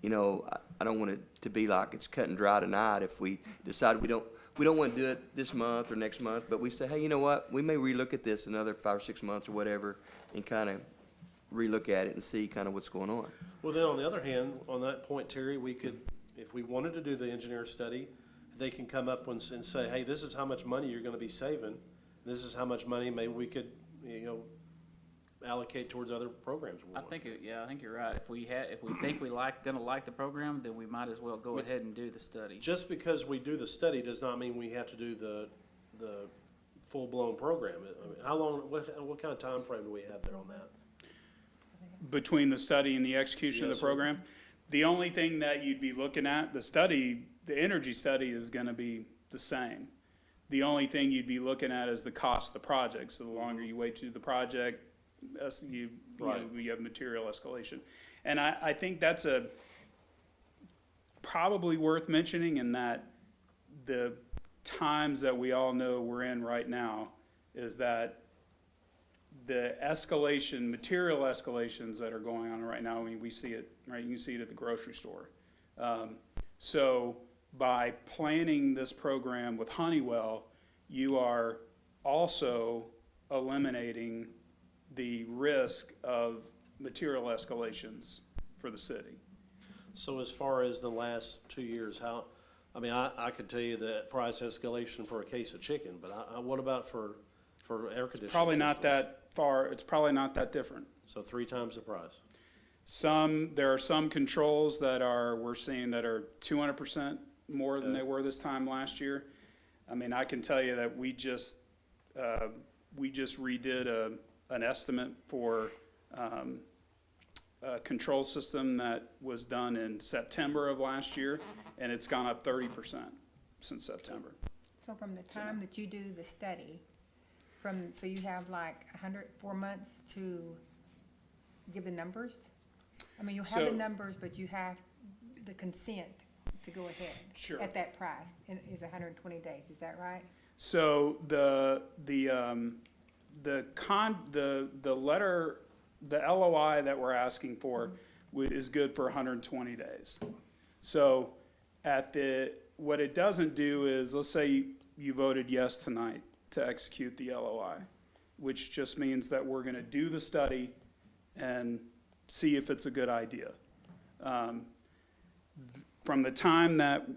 I don't want it to be like it's cut and dry tonight if we decide we don't want to do it this month or next month, but we say, hey, you know what, we may relook at this another 5 or 6 months or whatever, and kind of relook at it and see kind of what's going on. well, then on the other hand, on that point, Terry, we could, if we wanted to do the engineer study, they can come up and say, hey, this is how much money you're gonna be saving. This is how much money maybe we could, allocate towards other programs. we I want. think you're right. If we think gonna like the program, then we might as well go ahead and do the study. Just because we do the study does not mean we have to do the full-blown program. I mean, how long, what kind of time frame do we have there on that? Between the study and the execution of Yes, the sir. program, the only thing that you'd be looking at, the energy study is gonna be the same. The only thing you'd be looking at is the cost of the project. So the longer you wait to do the project, you have material escalation. And I think that's probably worth mentioning, in that the times that we all know we're in right now is that the material escalations that are going on right now, I mean, we see it, right? You can see it at the grocery store. So by planning this program with Honeywell, you are also eliminating the risk of material escalations for the city. So as far as the last 2 years, I could tell you the price escalation for a case of chicken, but what about for for air conditioning Probably not systems. that far, it's probably not that different. So 3 times the price. There are some controls that we're seeing that are 200% more than they were this time last year. I mean, I can tell you that we just redid an estimate for, a control system that was done in September of last year, and it's gone up 30% since September. So from the time that you do the study, so you have like 4 months to give the numbers? I mean, you have the So- numbers, but you have the consent to go ahead. Sure. At that price, and is 120 days, is that right? So the letter, the LOI that we're asking for is good for 120 days. So what it doesn't do is, let's say you voted yes tonight to execute the LOI, which just means that we're gonna do the study and see if it's a good idea. From the time that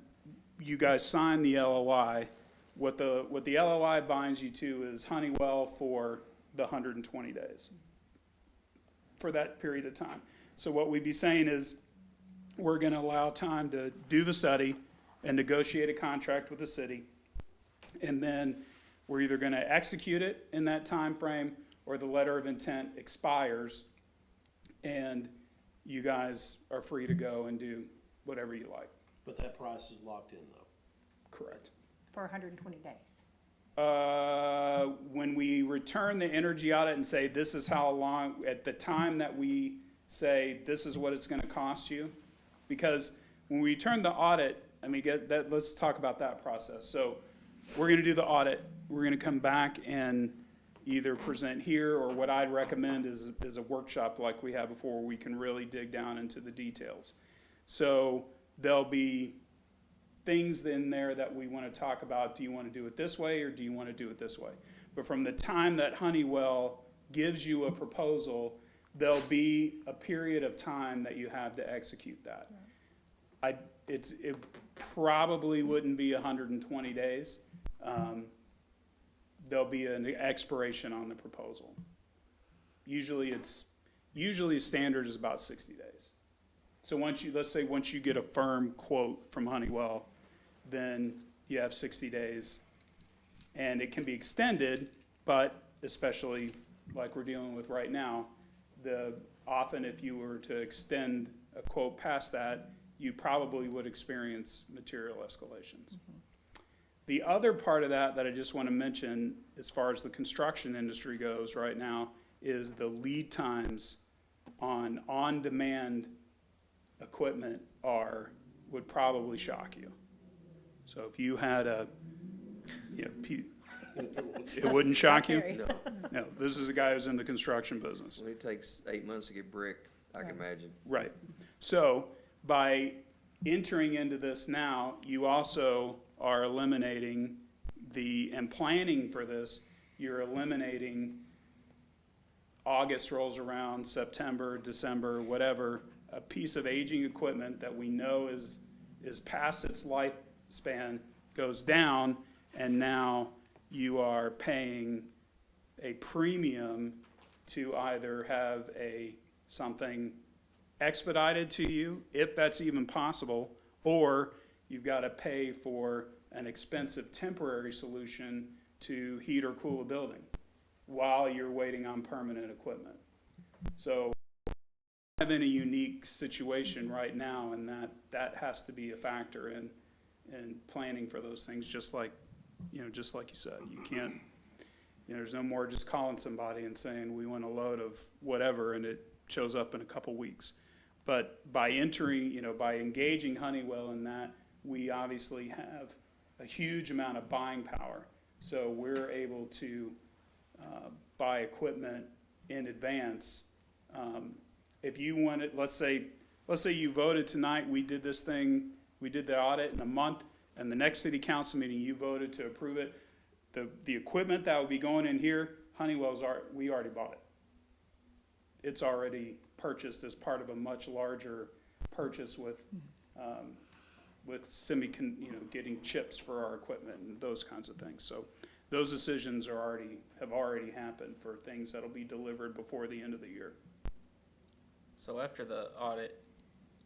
you guys sign the LOI, what the LOI binds you to is Honeywell for the 120 days, for that period of time. So what we'd be saying is, we're gonna allow time to do the study and negotiate a contract with the city. And then we're either gonna execute it in that time frame, or the letter of intent expires, and you guys are free to go and do whatever you like. But that price is locked in though. Correct. For 120 days? When we return the energy audit and say, this is how long, at the time that we say, this is what it's gonna cost you, because when we return the audit, I mean, let's talk about that process. So we're gonna do the audit, we're gonna come back and either present here, or what I'd recommend is a workshop like we had before, where we can really dig down into the details. So there'll be things in there that we want to talk about. Do you want to do it this way, or do you want to do it this way? But from the time that Honeywell gives you a proposal, there'll be a period of time that you have to execute that. It probably wouldn't be 120 days. There'll be an expiration on the proposal. Usually standard is about 60 days. So let's say once you get a firm quote from Honeywell, then you have 60 days. And it can be extended, but especially like we're dealing with right now, often if you were to extend a quote past that, you probably would experience material escalations. The other part of that I just want to mention, as far as the construction industry goes right now, is the lead times on on-demand equipment would probably shock you. So if you had it wouldn't shock you? Terry. No, this is a guy who's in the construction business. Well, it takes 8 months to get brick, I can imagine. Right. So by entering into this now, you also are eliminating and planning for this, you're eliminating August rolls around, September, December, whatever, a piece of aging equipment that we know is past its lifespan goes down, and now you are paying a premium to either have something expedited to you, if that's even possible, or you've got to pay for an expensive temporary solution to heat or cool a building while you're waiting on permanent equipment. So we're in a unique situation right now, and that has to be a factor in planning for those things, just like you said. You can't, there's no more just calling somebody and saying, we want a load of whatever, and it shows up in a couple weeks. But by by engaging Honeywell in that, we obviously have a huge amount of buying power. So we're able to buy equipment in advance. If you wanted, let's say you voted tonight, we did this thing, we did the audit in a month, and the next city council meeting, you voted to approve it. The equipment that would be going in here, we already bought it. It's already purchased as part of a much larger purchase with getting chips for our equipment and those kinds of things. So those decisions have already happened for things that'll be delivered before the end of the year. So after the audit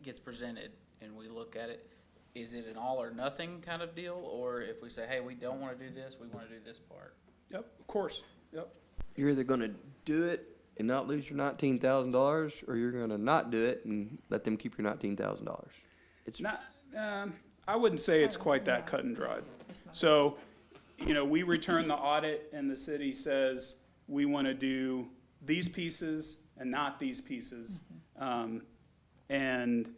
gets presented and we look at it, is it an all or nothing kind of deal? Or if we say, hey, we don't want to do this, we want to do this part? Yep, of course, yep. You're either gonna do it and not lose your $19,000, or you're gonna not do it and let them keep your $19,000. It's Not, I wouldn't say it's quite that cut and dried. So, we return the audit and the city says, we want to do these pieces and not these pieces. And and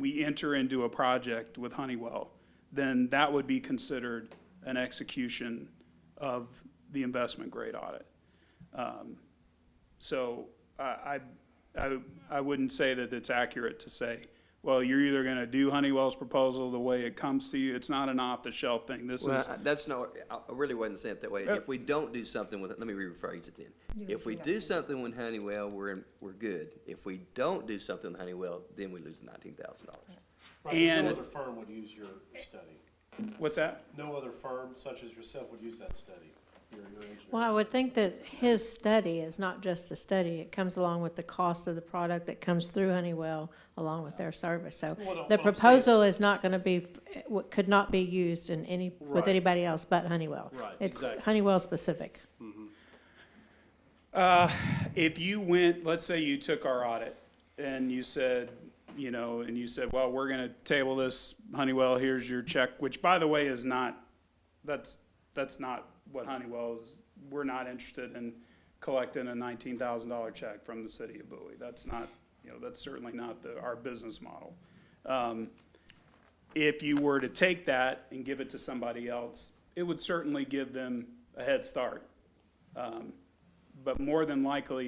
we enter into a project with Honeywell, then that would be considered an execution of the investment grade audit. So I wouldn't say that it's accurate to say, well, you're either gonna do Honeywell's proposal the way it comes to you. It's not an off-the-shelf thing. This Well, Uh, is, that's not, I really wasn't saying it that way. Yeah. If we don't do something with it, let me rephrase it then. If we lose do your something with Honeywell, we're good. If we don't do something with Honeywell, then we lose the $19,000. Right, And- no other firm would use your study. what's that? No other firm such as yourself would use that study, your engineers. Well, I would think that his study is not just a study. It comes along with the cost of the product that comes through Honeywell along with their service. So Well, what the I'm saying- proposal is not going to be, could not be used in with Right. anybody else but Honeywell. Right, It's exactly. Honeywell specific. If you went, let's say you took our audit and you said, well, we're gonna table this, Honeywell, here's your check, which by the way is not, that's not what Honeywell is, we're not interested in collecting a $19,000 check from the city of Bowie. That's not, that's certainly not our business model. If you were to take that and give it to somebody else, it would certainly give them a head start. But more than likely,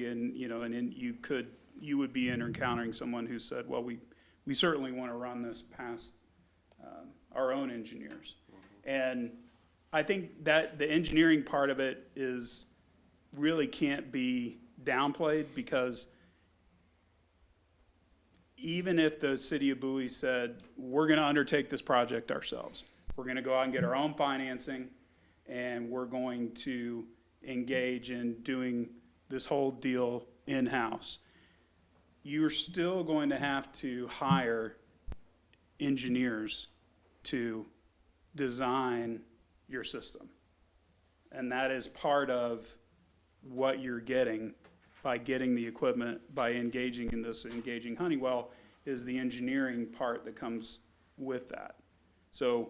you would be encountering someone who said, well, we certainly want to run this past our own engineers. And I think that the engineering part of it really can't be downplayed, because even if the city of Bowie said, we're going to undertake this project ourselves, we're going to go out and get our own financing, and we're going to engage in doing this whole deal in-house, you're still going to have to hire engineers to design your system. And that is part of what you're getting by getting the equipment, by engaging Honeywell, is the engineering part that comes with that. So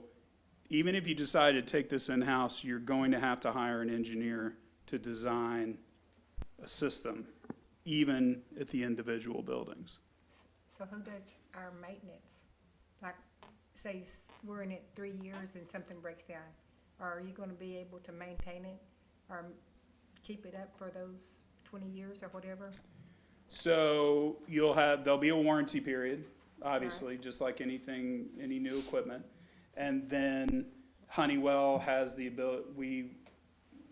even if you decide to take this in-house, you're going to have to hire an engineer to design a system, even at the individual buildings. So who does our maintenance? Like, say, we're in it 3 years and something breaks down. Are you gonna be able to maintain it or keep it up for those 20 years or whatever? So there'll be a warranty period, obviously, just like any new equipment. And then Honeywell has we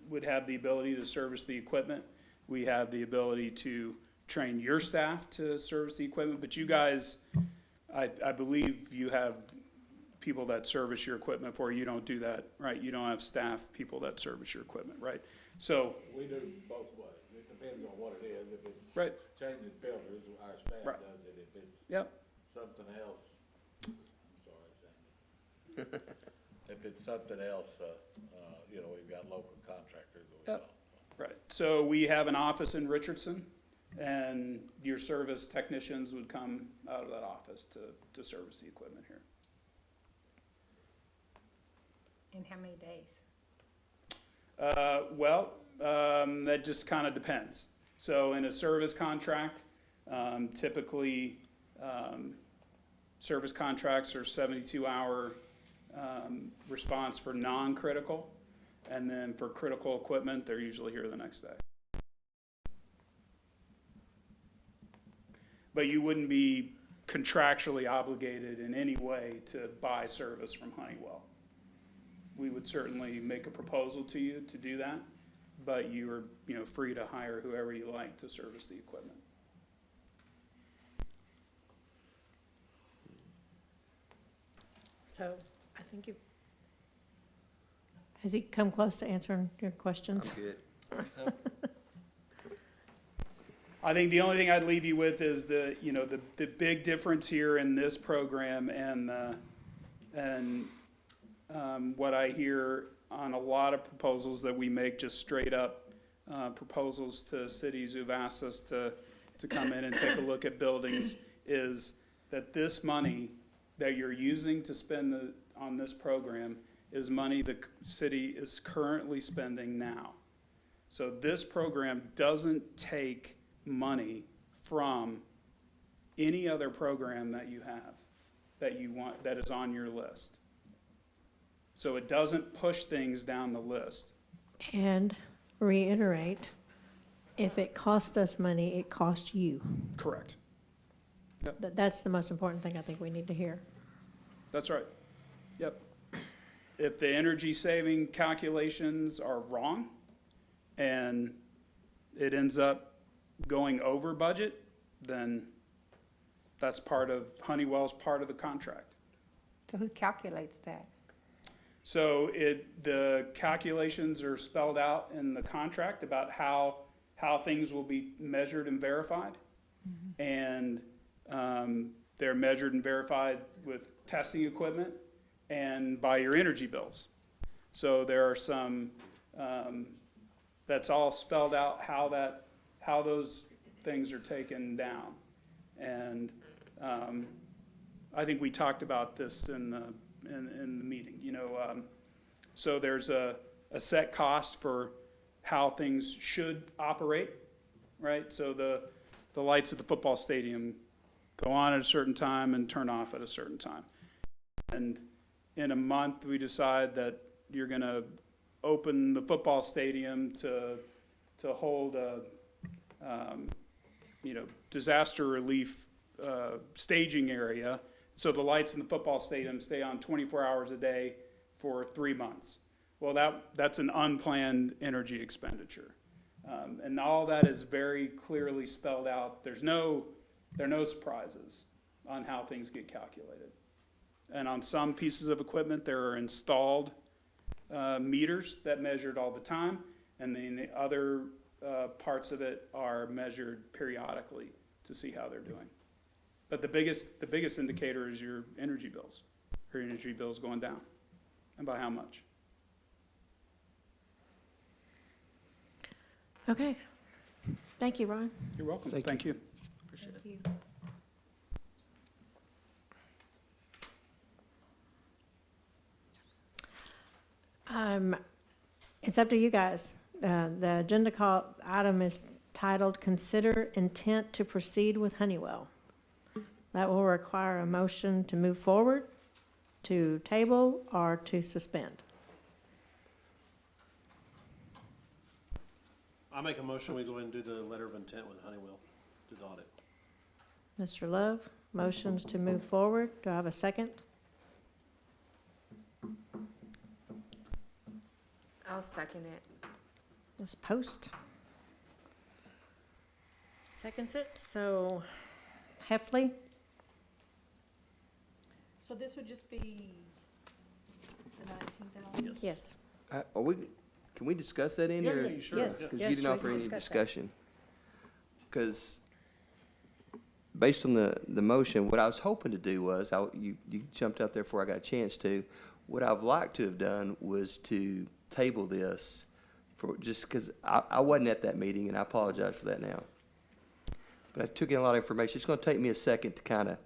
would have the ability to service the equipment. We have the ability to train your staff to service the equipment, but you guys, I believe you have people that service your equipment for you. You don't do that, right? You don't have staff people that service your equipment, right? So, We do both ways. It depends on what it is. If it's right, changing filters, our staff Right. does it. If it's yep, something else, I'm sorry, Sandy. If it's something else, we've got local contractors that we Yep. call. right. So we have an office in Richardson, and your service technicians would come out of that office to service the equipment here. In how many days? That just kind of depends. So in a service contract, typically, service contracts are 72-hour response for non-critical, and then for critical equipment, they're usually here the next day. But you wouldn't be contractually obligated in any way to buy service from Honeywell. We would certainly make a proposal to you to do that, but you are, free to hire whoever you like to service the equipment. So I think Has he come close to answering your questions? good. I think the only thing I'd leave you with is the big difference here in this program and what I hear on a lot of proposals that we make, just straight up proposals to cities who've asked us to come in and take a look at buildings, is that this money that you're using to spend on this program is money the city is currently spending now. So this program doesn't take money from any other program that you have, that you want, that is on your list. So it doesn't push things down the list. And reiterate, if it costs us money, it costs you. Correct. That's the most important thing I think we need to hear. That's right. Yep. If the energy saving calculations are wrong and it ends up going over budget, then that's part of Honeywell's part of the contract. So who calculates that? So the calculations are spelled out in the contract about how things will be measured and verified. And they're measured and verified with testing equipment and by your energy bills. So there are some, that's all spelled out how those things are taken down. And I think we talked about this in the meeting, so there's a set cost for how things should operate, right? So the lights at the football stadium go on at a certain time and turn off at a certain time. And in a month, we decide that you're gonna open the football stadium to hold a, disaster relief staging area. So the lights in the football stadium stay on 24 hours a day for 3 months. Well, that's an unplanned energy expenditure. And all that is very clearly spelled out. There are no surprises on how things get calculated. And on some pieces of equipment, there are installed meters that measure it all the time. And then the other parts of it are measured periodically to see how they're doing. But the biggest indicator is your energy bills. Your energy bills going down, and by how much? Okay. Thank you, Ron. You're welcome. Thank Thank you. Appreciate it. you. It's up to you guys. The agenda call item is titled Consider Intent to Proceed with Honeywell. That will require a motion to move forward, to table, or to suspend. I make a motion, we go ahead and do the letter of intent with Honeywell, do the audit. Mr. Love, motions to move forward. Do I have a second? I'll second it. Ms. Post seconds it, so Heffley, So this would just be the 19,000? yes. Can we discuss that in Yeah, there? yeah, you sure. Yes. Yeah. Because Yes, you didn't we offer can any discuss that. discussion. Because based on the motion, what I was hoping to do was, you jumped out there before I got a chance to, what I've liked to have done was to table this for, just because I wasn't at that meeting, and I apologize for that now. But I took in a lot of information. It's going to take me a second to kind of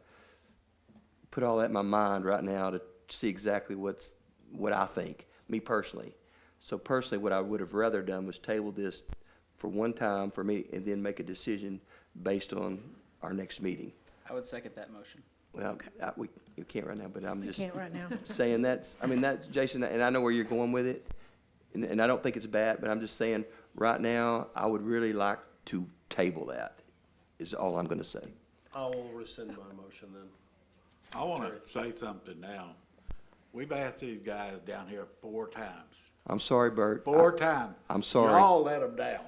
put all that in my mind right now to see exactly what I think, me personally. So personally, what I would have rather done was table this for one time for me and then make a decision based on our next meeting. I would second that motion. Well, we can't right now, but I'm We just can't right now. saying that's, Jason, and I know where you're going with it, and I don't think it's bad, but I'm just saying, right now, I would really like to table that, is all I'm gonna say. I will rescind my motion then. I want to say something now. We've asked these guys down here 4 times. I'm sorry, Bert. 4 times. I'm sorry. Y'all let them down.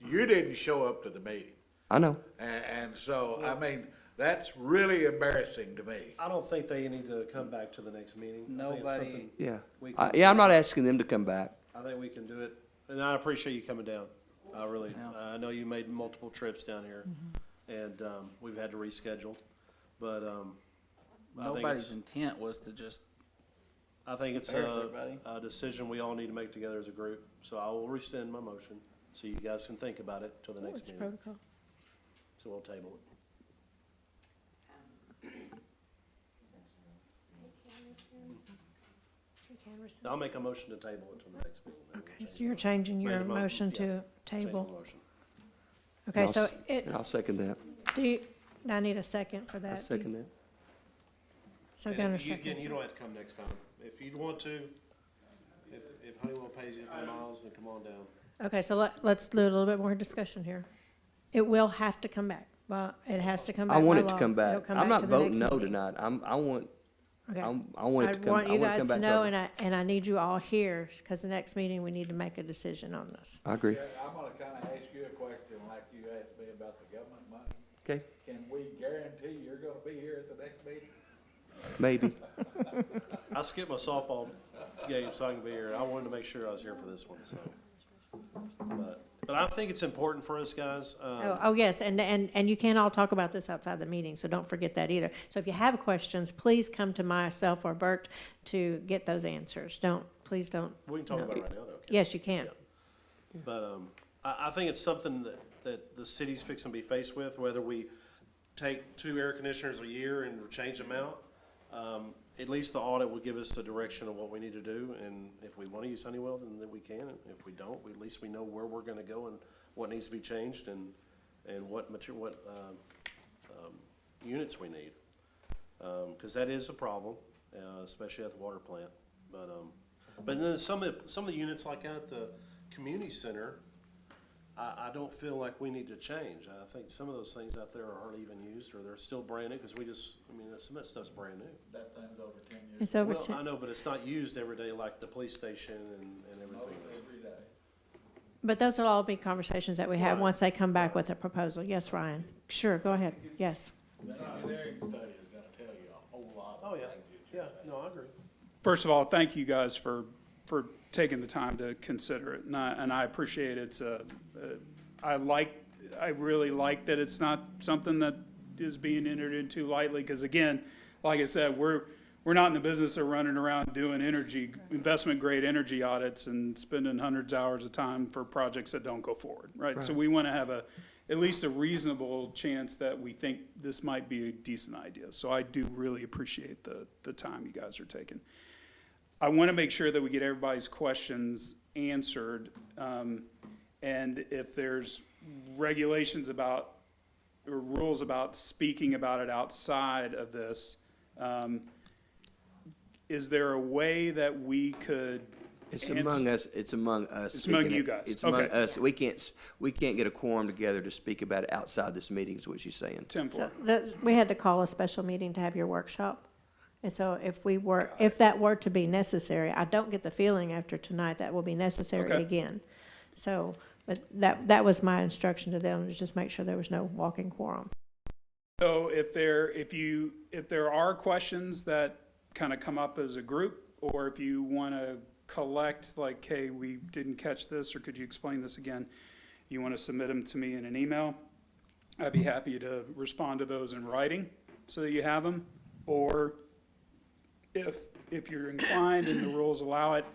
You didn't show up to the meeting. I know. And so, I mean, That's really embarrassing to me. I don't think they need to come back to the next meeting. I think it's Nobody- something Yeah. we can Yeah, I'm do. not asking them to come back. I think we can do it, and I appreciate you coming down. I really, Yeah. I know you made multiple trips down here, and, we've had to reschedule, but, I think Nobody's it's, intent was to just I think it's embarrass everybody. a decision we all need to make together as a group. So I will rescind my motion, so you guys can think about it till the next What's meeting. protocol? So we'll table it. I'll make a motion to table it till the next meeting. then we'll Okay, change so you're it. changing your Change the motion yeah, to Change the table. motion. Okay, And I'll so s- it, And I'll second that. do you, I need a second for I'll that. second that. So And Gunner you- Again, seconds. you don't have to come next time. If you want to, if Honeywell pays you for the miles, then come on down. Okay, so let's do a little bit more discussion here. It will have to come back. Well, it has to come back I want by it to law. come It'll back. come I'm back not to the voting next no meeting. tonight. I want, Okay. I want it I to come, want I you want it to guys come to back know, up. and I need you all here, because the next meeting, we need to make a decision on this. I agree. Yeah, I'm gonna kinda ask you a question like you asked me about the government money. Okay, Can we guarantee you're gonna be here at the next meeting? maybe. I skipped my softball game so I can be here. I wanted to make sure I was here for this one, so. But I think it's important for us, guys. Oh, yes, and you can't all talk about this outside the meeting, so don't forget that either. So if you have questions, please come to myself or Bert to get those answers. Please don't. We can talk no. about it right now, though. can't Yes, you can. we? But, I think it's something that the city's fixing to be faced with, whether we take 2 air conditioners a year and change them out. At least the audit will give us the direction of what we need to do, and if we wanna use Honeywell, then we can, and if we don't, at least we know where we're gonna go and what needs to be changed and what units we need. Cause that is a problem, especially at the water plant, but then some of the units like at the community center, I don't feel like we need to change. I think some of those things out there are hardly even used, or they're still brand new, because some of that stuff's brand new. That thing's over 10 years. It's over Well, I 10. know, but it's not used every day like the police station and everything. Every day. But those will all be conversations that we have Right. once they come back with a proposal. Yes, Ryan? Sure, go ahead. Yes. The engineering study is gonna tell you a whole lot Oh, of yeah, things that you yeah, no, I agree. First of all, thank you guys for taking the time to consider it, and I appreciate it. I really like that it's not something that is being entered into lightly, because again, like I said, we're not in the business of running around doing investment-grade energy audits and spending hundreds of hours of time for projects that don't go forward, right? So we want to have at least a reasonable chance that we think this might be a decent idea. So I do really appreciate the time you guys are taking. I want to make sure that we get everybody's questions answered, and if there's regulations about, or rules about speaking about it outside of this, is there a way that we could? It's among us, it's among us. It's among speaking you it. guys. It's among Okay. us. We can't get a quorum together to speak about it outside this meeting, is what she's saying. 10-4. So we had to call a special meeting to have your workshop. And so if that were to be necessary, I don't get the feeling after tonight that will be necessary Okay. again. So, but that was my instruction to them, to just make sure there was no walking quorum. So if there are questions that kind of come up as a group, or if you want to collect, like, hey, we didn't catch this, or could you explain this again? You want to submit them to me in an email? I'd be happy to respond to those in writing so that you have them. Or if you're inclined and the rules allow it,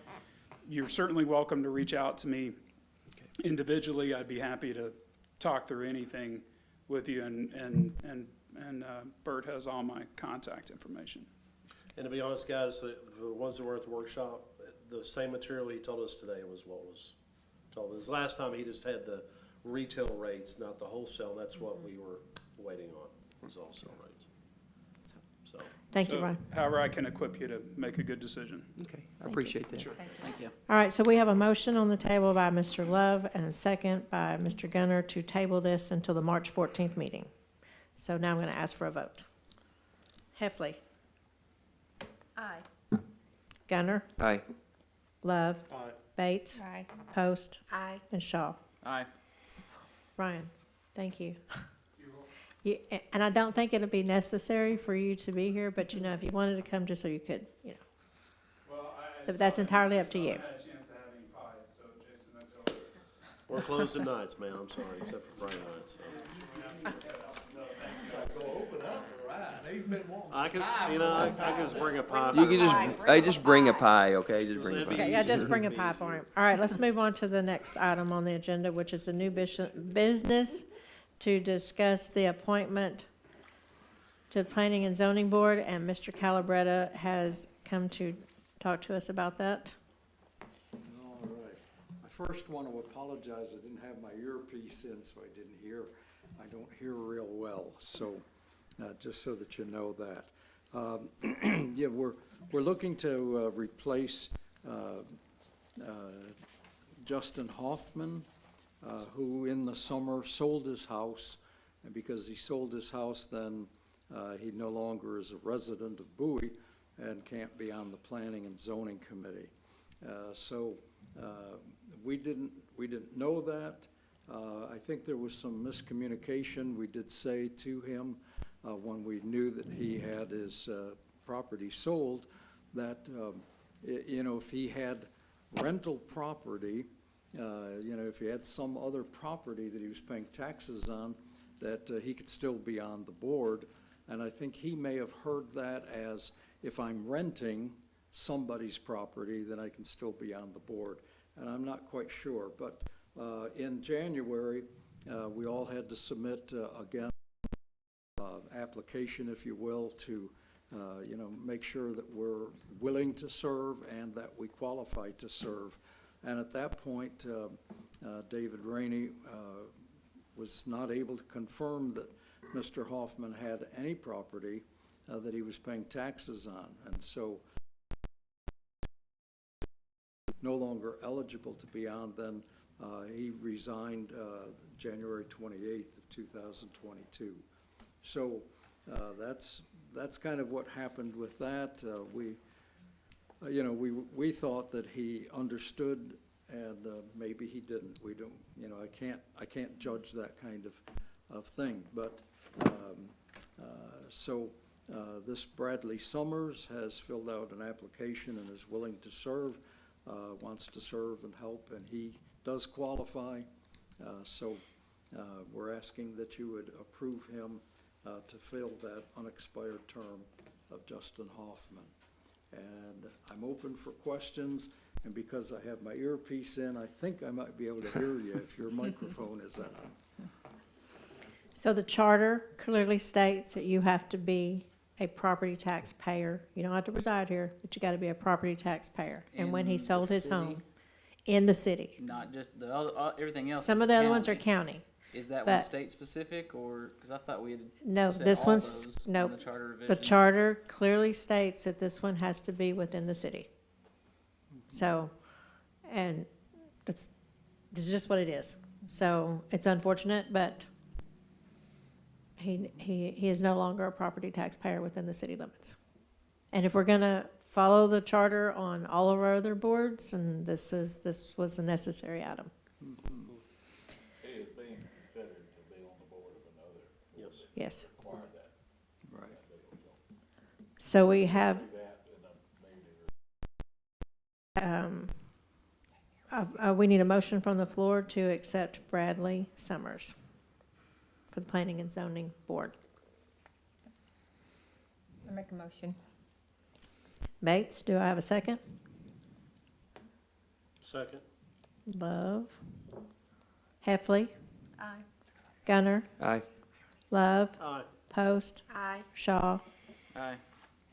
you're certainly welcome to reach out to me individually. I'd be happy to talk through anything with you, and Bert has all my contact information. And to be honest, guys, the ones that were at the workshop, the same material he told us today was what was told us. Last time, he just had the retail rates, not the wholesale. That's what we were waiting on, was wholesale rates. So, Thank you, So, Ryan. however, I can equip you to make a good decision. Okay, I appreciate that. Sure. Thank you. All right, so we have a motion on the table by Mr. Love and a second by Mr. Gunner to table this until the March 14th meeting. So now I'm going to ask for a vote. Heffley, Aye. Gunner, Aye. Love, aye. Bates, Aye. Post, Aye. and Shaw. Aye. Ryan, thank you. And I don't think it'll be necessary for you to be here, but if you wanted to come just so you could, Well, But that's entirely up to you. I had a chance to have any pie, so Jason, I told you. We're closed at nights, man, I'm sorry, except for Friday nights, so. He's been wanting. I could, I could just bring a pie. You for can everybody. just bring a pie, okay? Just bring a That'd be pie. Okay, yeah, just easier. bring a pie for him. All right, let's move on to the next item on the agenda, which is the new business to discuss the appointment to the Planning and Zoning Board, and Mr. Calabretta has come to talk to us about that. All right. I first want to apologize, I didn't have my earpiece in, so I didn't hear. I don't hear real well, so, just so that you know that. Yeah, we're looking to replace Justin Hoffman, who in the summer sold his house, and because he sold his house, then he no longer is a resident of Bowie and can't be on the Planning and Zoning Committee. So we didn't know that. I think there was some miscommunication. We did say to him when we knew that he had his property sold that, if he had rental property, if he had some other property that he was paying taxes on, that he could still be on the board. And I think he may have heard that as, if I'm renting somebody's property, then I can still be on the board. And I'm not quite sure, but in January, we all had to submit, again, application, if you will, to, make sure that we're willing to serve and that we qualify to serve. And at that point, David Rainey was not able to confirm that Mr. Hoffman had any property that he was paying taxes on. And so no longer eligible to be on, then he resigned January 28th of 2022. So that's kind of what happened with that. We thought that he understood, and maybe he didn't. We don't, I can't judge that kind of thing. But this Bradlee Summers has filled out an application and is willing to serve, wants to serve and help, and he does qualify. So we're asking that you would approve him to fill that unexpired term of Justin Hoffman. And I'm open for questions, and because I have my earpiece in, I think I might be able to hear you if your microphone is on. So the charter clearly states that you have to be a property tax payer. You don't have to reside here, but you got to be a property tax payer. And when he In sold the his city? home, in the city. Not just the other, everything else. Some is of the other ones are county. county. Is that one but- state specific, or, because I thought we had No, said this all one's, those no, on the charter the revision? charter clearly states that this one has to be within the city. So, and it's just what it is. So it's unfortunate, but he is no longer a property taxpayer within the city limits. And if we're gonna follow the charter on all of our other boards, and this was a necessary item. He is being considered to be on the board of another. Yes. Yes. Require that. Right. So we have, Do that in a meeting. we need a motion from the floor to accept Bradlee Summers for the Planning and Zoning Board. I make a motion. Bates, do I have a second? Second. Love. Heffley. Aye. Gunner. Aye. Love. Aye. Post. Aye. Shaw. Aye.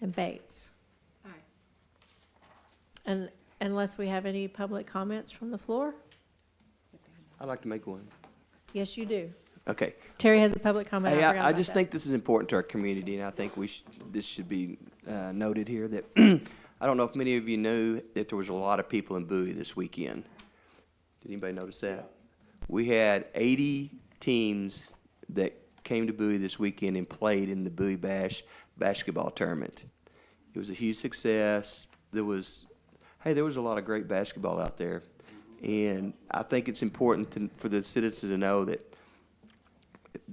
And Bates. Aye. And unless we have any public comments from the floor? I'd like to make one. Yes, you do. Okay. Terry has a public comment. Hey, I forgot I about just that. think this is important to our community, and I think this should be noted here that, I don't know if many of you knew that there was a lot of people in Bowie this weekend. Did anybody notice that? We had 80 teams that came to Bowie this weekend and played in the Bowie Bash basketball tournament. It was a huge success. There was a lot of great basketball out there. And I think it's important for the citizens to know that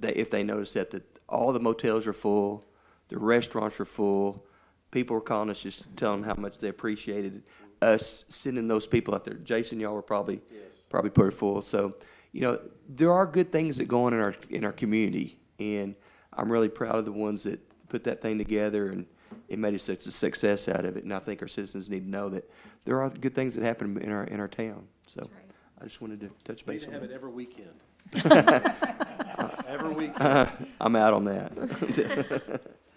if they notice that all the motels are full, the restaurants are full. People were calling us just telling them how much they appreciated us sending those people out there. Jason, y'all were probably pretty full. So, you know, there are good things that go on in our community, and I'm really proud of the ones that put that thing together and it made such a success out of it. And I think our citizens need to know that there are good things that happen in our town. So I just wanted to touch We need base to on have it that. every weekend. Every weekend. I'm out on that.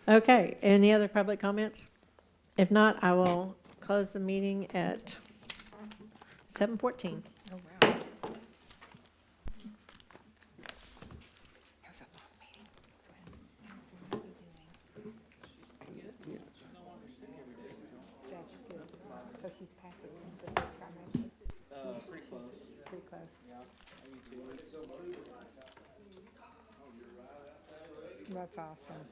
Okay, any other public comments? If not, I will close the meeting at 7:14. Oh, wow. That was a long meeting. That's good. So she's passing the trimester? Pretty close. Pretty close. That's awesome.